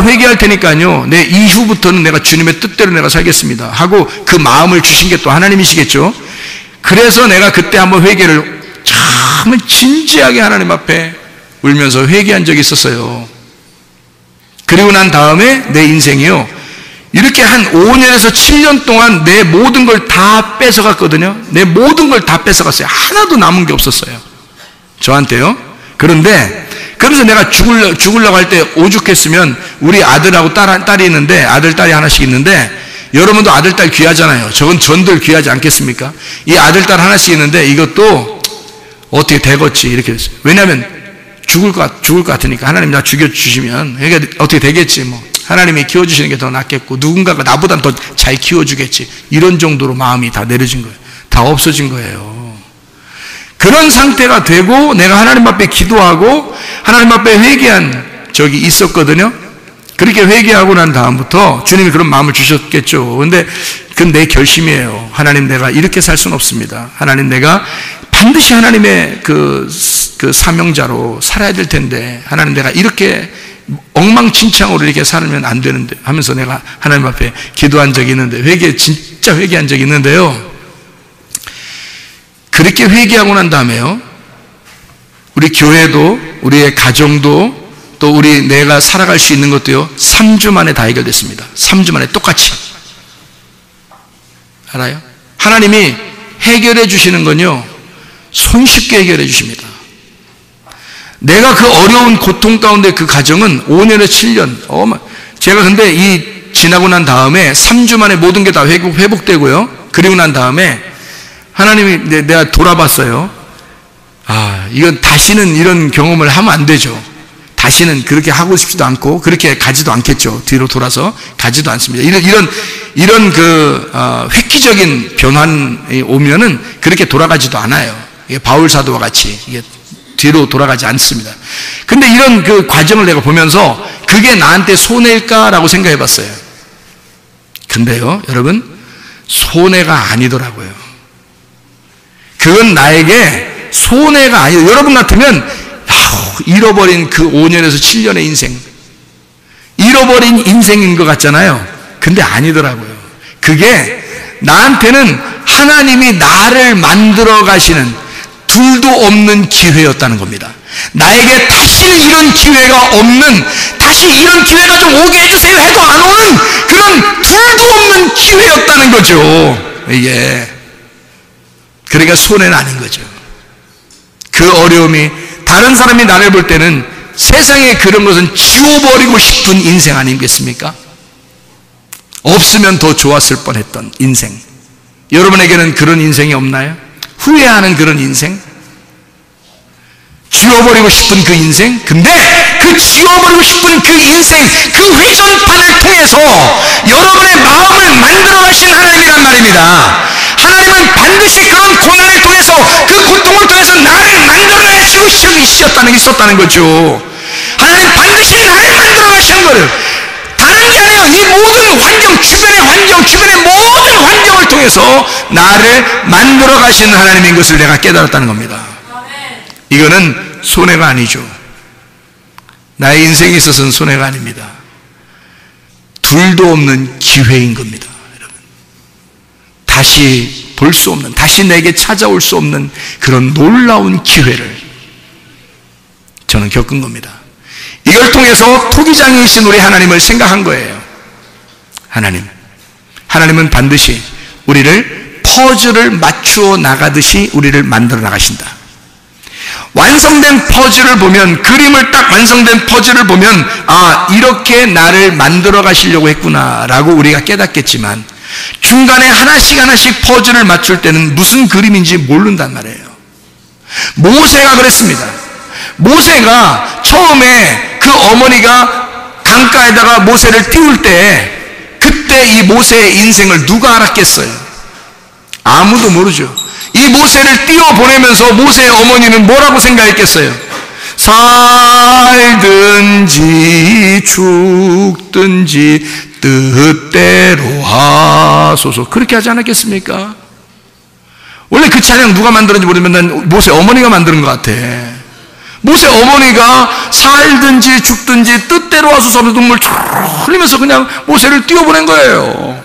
회개할 테니까요. 내 이후부터는 내가 주님의 뜻대로 내가 살겠습니다 하고 그 마음을 주신 게 또 하나님이시겠죠. 그래서 내가 그때 한번 회개를 참 진지하게 하나님 앞에 울면서 회개한 적이 있었어요. 그리고 난 다음에 내 인생이요. 이렇게 한 5년에서 7년 동안 내 모든 걸 다 뺏어갔거든요. 내 모든 걸 다 뺏어갔어요. 하나도 남은 게 없었어요. 저한테요. 그러면서 내가 죽으려고 할 때 오죽했으면 우리 아들하고 딸이 있는데 아들, 딸이 하나씩 있는데 여러분도 아들, 딸 귀하잖아요. 전들 귀하지 않겠습니까? 이 아들, 딸 하나씩 있는데 이것도 어떻게 되겠지 이렇게 됐어요. 왜냐하면 죽을 것 같으니까 하나님 나 죽여주시면 그러니까 어떻게 되겠지 하나님이 키워주시는 게 더 낫겠고 누군가가 나보다 더 잘 키워주겠지 이런 정도로 마음이 다 내려진 거예요. 다 없어진 거예요. 그런 상태가 되고 내가 하나님 앞에 기도하고 하나님 앞에 회개한 적이 있었거든요. 그렇게 회개하고 난 다음부터 주님이 그런 마음을 주셨겠죠. 근데 그건 내 결심이에요. 하나님 내가 이렇게 살 수는 없습니다. 하나님 내가 반드시 하나님의 그 사명자로 살아야 될 텐데 하나님 내가 이렇게 엉망진창으로 이렇게 살면 안 되는데 하면서 내가 하나님 앞에 기도한 적이 있는데 진짜 회개한 적이 있는데요. 그렇게 회개하고 난 다음에요. 우리 교회도 우리의 가정도 또 내가 살아갈 수 있는 것도요. 3주 만에 다 해결됐습니다. 3주 만에 똑같이. 알아요? 하나님이 해결해 주시는 건요. 손쉽게 해결해 주십니다. 내가 그 어려운 고통 가운데 그 가정은 5년에서 7년. 제가 근데 지나고 난 다음에 3주 만에 모든 게 다 회복되고요. 그리고 난 다음에 하나님이 내가 돌아봤어요. 이건 다시는 이런 경험을 하면 안 되죠. 다시는 그렇게 하고 싶지도 않고 그렇게 가지도 않겠죠. 뒤로 돌아서 가지도 않습니다. 이런 획기적인 변환이 오면은 그렇게 돌아가지도 않아요. 이게 바울 사도와 같이 이게 뒤로 돌아가지 않습니다. 근데 이런 그 과정을 내가 보면서 그게 나한테 손해일까라고 생각해 봤어요. 근데요, 여러분, 손해가 아니더라고요. 그건 나에게 손해가 아니에요. 여러분 같으면 잃어버린 그 5년에서 7년의 인생, 잃어버린 인생인 것 같잖아요. 근데 아니더라고요. 그게 나한테는 하나님이 나를 만들어 가시는 둘도 없는 기회였다는 겁니다. 나에게 다시는 이런 기회가 없는, 다시 이런 기회가 좀 오게 해주세요 해도 안 오는 그런 둘도 없는 기회였다는 거죠. 이게 그러니까 손해는 아닌 거죠. 그 어려움이 다른 사람이 나를 볼 때는 세상에 그런 것은 지워버리고 싶은 인생 아니겠습니까? 없으면 더 좋았을 뻔했던 인생. 여러분에게는 그런 인생이 없나요? 후회하는 그런 인생? 지워버리고 싶은 그 인생? 근데 그 지워버리고 싶은 그 인생, 그 회전판을 통해서 여러분의 마음을 만들어 가신 하나님이란 말입니다. 하나님은 반드시 그런 고난을 통해서, 그 고통을 통해서 나를 만들어내시고 있었다는 거죠. 하나님 반드시 나를 만들어 가시는 거를, 다른 게 아니에요. 이 모든 환경, 주변의 모든 환경을 통해서 나를 만들어 가시는 하나님인 것을 내가 깨달았다는 겁니다. 이거는 손해가 아니죠. 나의 인생에 있어서는 손해가 아닙니다. 둘도 없는 기회인 겁니다. 여러분, 다시 볼 수 없는, 다시 내게 찾아올 수 없는 그런 놀라운 기회를 저는 겪은 겁니다. 이걸 통해서 토기장이신 우리 하나님을 생각한 거예요. 하나님은 반드시 우리를 퍼즐을 맞추어 나가듯이 우리를 만들어 나가신다. 완성된 퍼즐을 보면, 그림을 딱 완성된 퍼즐을 보면, 아, 이렇게 나를 만들어 가시려고 했구나 라고 우리가 깨닫겠지만, 중간에 하나씩 퍼즐을 맞출 때는 무슨 그림인지 모른단 말이에요. 모세가 그랬습니다. 모세가 처음에 그 어머니가 강가에다가 모세를 띄울 때, 그때 이 모세의 인생을 누가 알았겠어요? 아무도 모르죠. 이 모세를 띄워보내면서 모세의 어머니는 뭐라고 생각했겠어요? 살든지 죽든지 뜻대로 하소서, 그렇게 하지 않았겠습니까? 원래 그 찬양 누가 만들었는지 모르면 난 모세 어머니가 만드는 것 같아. 모세 어머니가 살든지 죽든지 뜻대로 하소서 하면서 눈물 쭉 흘리면서 그냥 모세를 띄워보낸 거예요.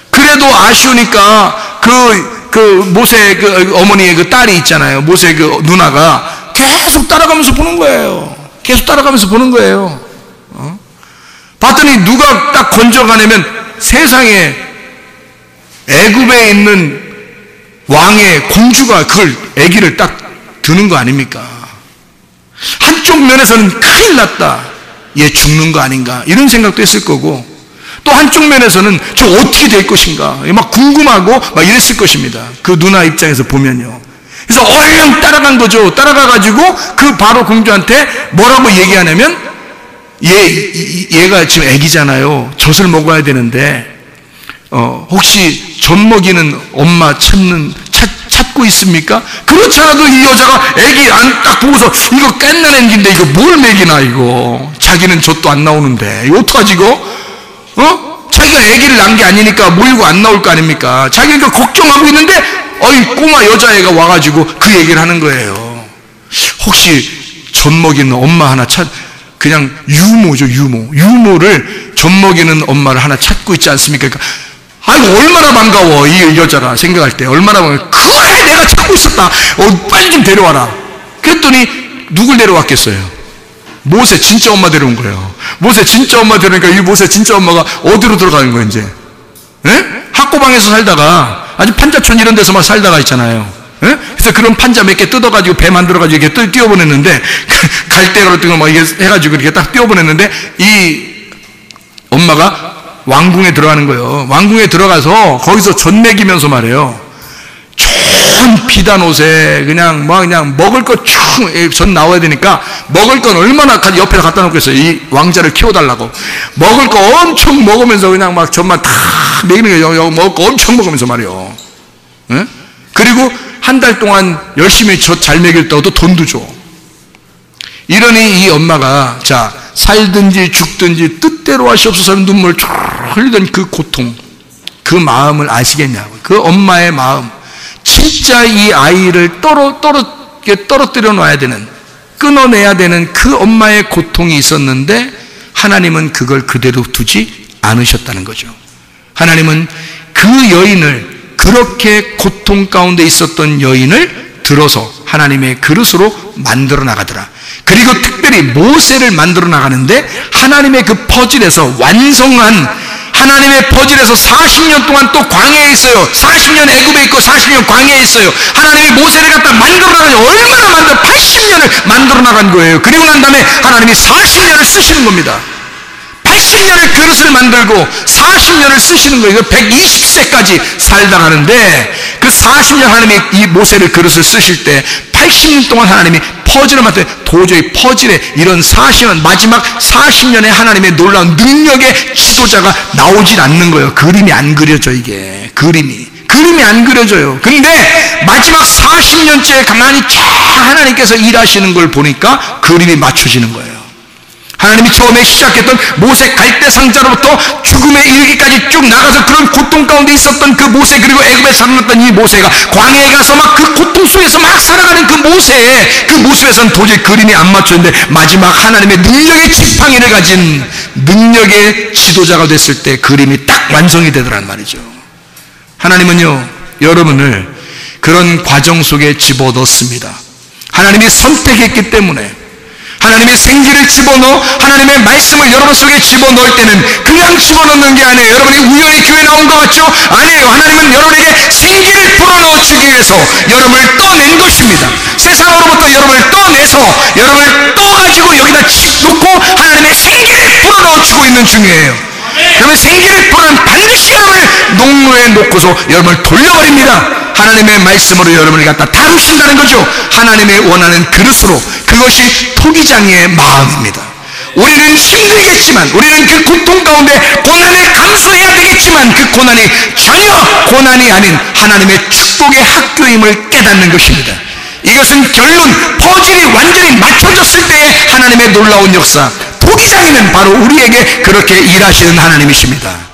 그래도 아쉬우니까 그 모세 그 어머니의 그 딸이 있잖아요. 모세 그 누나가 계속 따라가면서 보는 거예요. 계속 따라가면서 보는 거예요. 봤더니 누가 딱 건져가냐면 세상에 애굽에 있는 왕의 공주가 그걸 아기를 딱 드는 거 아닙니까? 한쪽 면에서는 큰일 났다, 얘 죽는 거 아닌가 이런 생각도 했을 거고, 또 한쪽 면에서는 저 어떻게 될 것인가 막 궁금하고 막 이랬을 것입니다. 그 누나 입장에서 보면요. 그래서 얼른 따라간 거죠. 따라가가지고 그 바로 공주한테 뭐라고 얘기하냐면, 얘가 지금 애기잖아요. 젖을 먹어야 되는데 혹시 젖 먹이는 엄마 찾고 있습니까? 그렇지 않아도 이 여자가 애기 안 딱 보고서 이거 깻난 애기인데 이거 뭘 먹이나, 이거 자기는 젖도 안 나오는데 이거 어떡하지 이거? 자기가 아기를 낳은 게 아니니까 모이고 안 나올 거 아닙니까? 자기가 걱정하고 있는데 꼬마 여자애가 와가지고 그 얘기를 하는 거예요. 혹시 젖 먹이는 엄마 하나 그냥 유모죠, 유모를 젖 먹이는 엄마를 하나 찾고 있지 않습니까? 그러니까 아이고 얼마나 반가워, 이 여자가 생각할 때 얼마나 반가워. 그래, 내가 찾고 있었다, 빨리 좀 데려와라. 그랬더니 누굴 데려왔겠어요? 모세 진짜 엄마 데려온 거예요. 모세 진짜 엄마 데려오니까 이 모세 진짜 엄마가 어디로 들어가는 거예요 이제? 학고방에서 살다가 아주 판자촌 이런 데서만 살다가 있잖아요. 그래서 그런 판자 몇 개 뜯어가지고 배 만들어가지고 이렇게 띄워보냈는데, 갈대로 뜬 거 막 이게 해가지고 이렇게 딱 띄워보냈는데, 이 엄마가 왕궁에 들어가는 거예요. 왕궁에 들어가서 거기서 젖 먹이면서 말해요. 좋은 비단 옷에 그냥 먹을 거 쭉 나와야 되니까 먹을 건 얼마나 옆에 갖다 놓겠어요. 이 왕자를 키워달라고 먹을 거 엄청 먹으면서 그냥 막 젖만 다 먹이는 거예요. 먹을 거 엄청 먹으면서 말이에요. 그리고 한 달 동안 열심히 젖 잘 먹였다고 또 돈도 줘. 이러니 이 엄마가 자, 살든지 죽든지 뜻대로 하시옵소서 하는 눈물 쭉 흘리던 그 고통, 그 마음을 아시겠냐고. 그 엄마의 마음, 진짜 이 아이를 떨어뜨려 놔야 되는, 끊어내야 되는 그 엄마의 고통이 있었는데, 하나님은 그걸 그대로 두지 않으셨다는 거죠. 하나님은 그 여인을, 그렇게 고통 가운데 있었던 여인을 들어서 하나님의 그릇으로 만들어 나가더라. 그리고 특별히 모세를 만들어 나가는데, 하나님의 그 퍼즐에서 완성한, 하나님의 퍼즐에서 40년 동안 또 광야에 있어요. 40년 애굽에 있고 40년 광야에 있어요. 하나님이 모세를 갖다 만들어 나가니 얼마나 80년을 만들어 나간 거예요. 그리고 난 다음에 하나님이 40년을 쓰시는 겁니다. 80년을 그릇을 만들고 40년을 쓰시는 거예요. 120세까지 살다 가는데, 그 40년 하나님이 이 모세를 그릇을 쓰실 때 80년 동안 하나님이 퍼즐을 맡아 도저히 퍼즐에 이런 40년, 마지막 40년의 하나님의 놀라운 능력의 지도자가 나오질 않는 거예요. 그림이 안 그려져. 이게 그림이 안 그려져요. 근데 마지막 40년째 가만히 쫙 하나님께서 일하시는 걸 보니까 그림이 맞춰지는 거예요. 하나님이 처음에 시작했던 모세 갈대 상자로부터 죽음에 이르기까지 쭉 나가서 그런 고통 가운데 있었던 그 모세, 그리고 애굽에 살아났던 이 모세가 광야에 가서 막 그 고통 속에서 막 살아가는 그 모세의 그 모습에서는 도저히 그림이 안 맞췄는데 마지막 하나님의 능력의 지팡이를 가진 능력의 지도자가 됐을 때 그림이 딱 완성이 되더란 말이죠. 하나님은요, 여러분을 그런 과정 속에 집어넣습니다. 하나님이 선택했기 때문에 하나님의 생기를 집어넣어 하나님의 말씀을 여러분 속에 집어넣을 때는 그냥 집어넣는 게 아니에요. 여러분이 우연히 교회 나온 것 같죠? 아니에요. 하나님은 여러분에게 생기를 불어넣어 주기 위해서 여러분을 떠낸 것입니다. 세상으로부터 여러분을 떠내서 여러분을 떠가지고 여기다 놓고 하나님의 생기를 불어넣어 주고 있는 중이에요. 그러면 생기를 불어넣으면 반드시 여러분을 농로에 놓고서 여러분을 돌려버립니다. 하나님의 말씀으로 여러분을 갖다 다루신다는 거죠. 하나님의 원하는 그릇으로. 그것이 토기장의 마음입니다. 우리는 힘들겠지만, 우리는 그 고통 가운데 고난을 감수해야 되겠지만 그 고난이 전혀 고난이 아닌 하나님의 축복의 학교임을 깨닫는 것입니다. 이것은 결론, 퍼즐이 완전히 맞춰졌을 때의 하나님의 놀라운 역사, 토기장이는 바로 우리에게 그렇게 일하시는 하나님이십니다.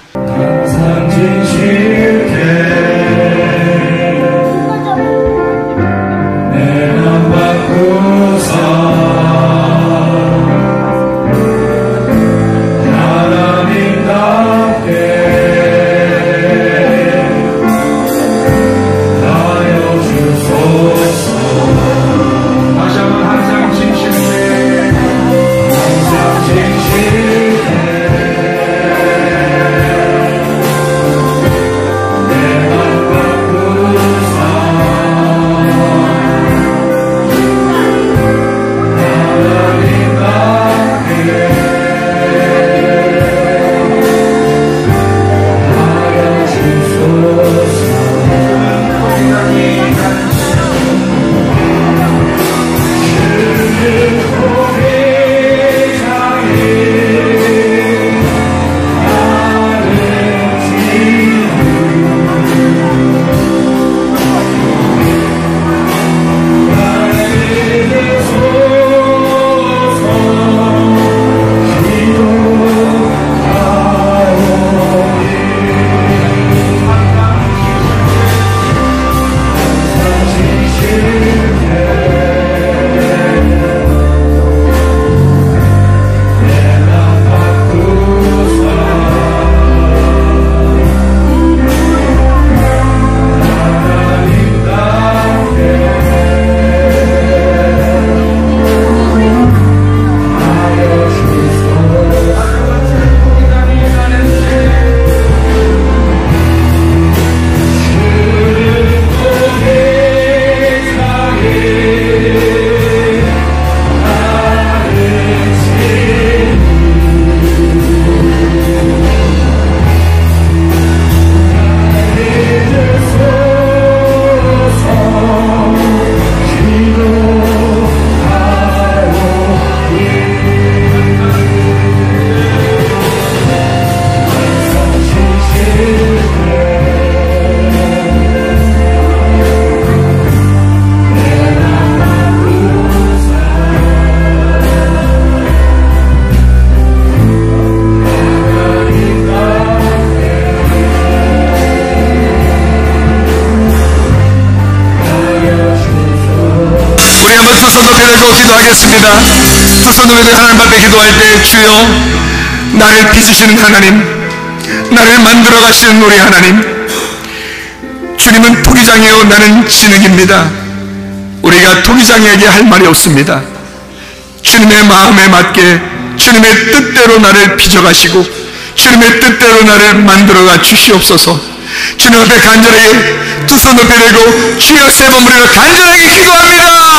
기도하겠습니다. 두 손으로 하나님 앞에 기도할 때, 주여, 나를 빚으시는 하나님, 나를 만들어 가시는 우리 하나님, 주님은 토기장이요 나는 진흙입니다. 우리가 토기장에게 할 말이 없습니다. 주님의 마음에 맞게 주님의 뜻대로 나를 빚어가시고 주님의 뜻대로 나를 만들어가 주시옵소서. 주님 앞에 간절하게 두 손 높이 들고 주여 세 번 부르며 간절하게 기도합니다.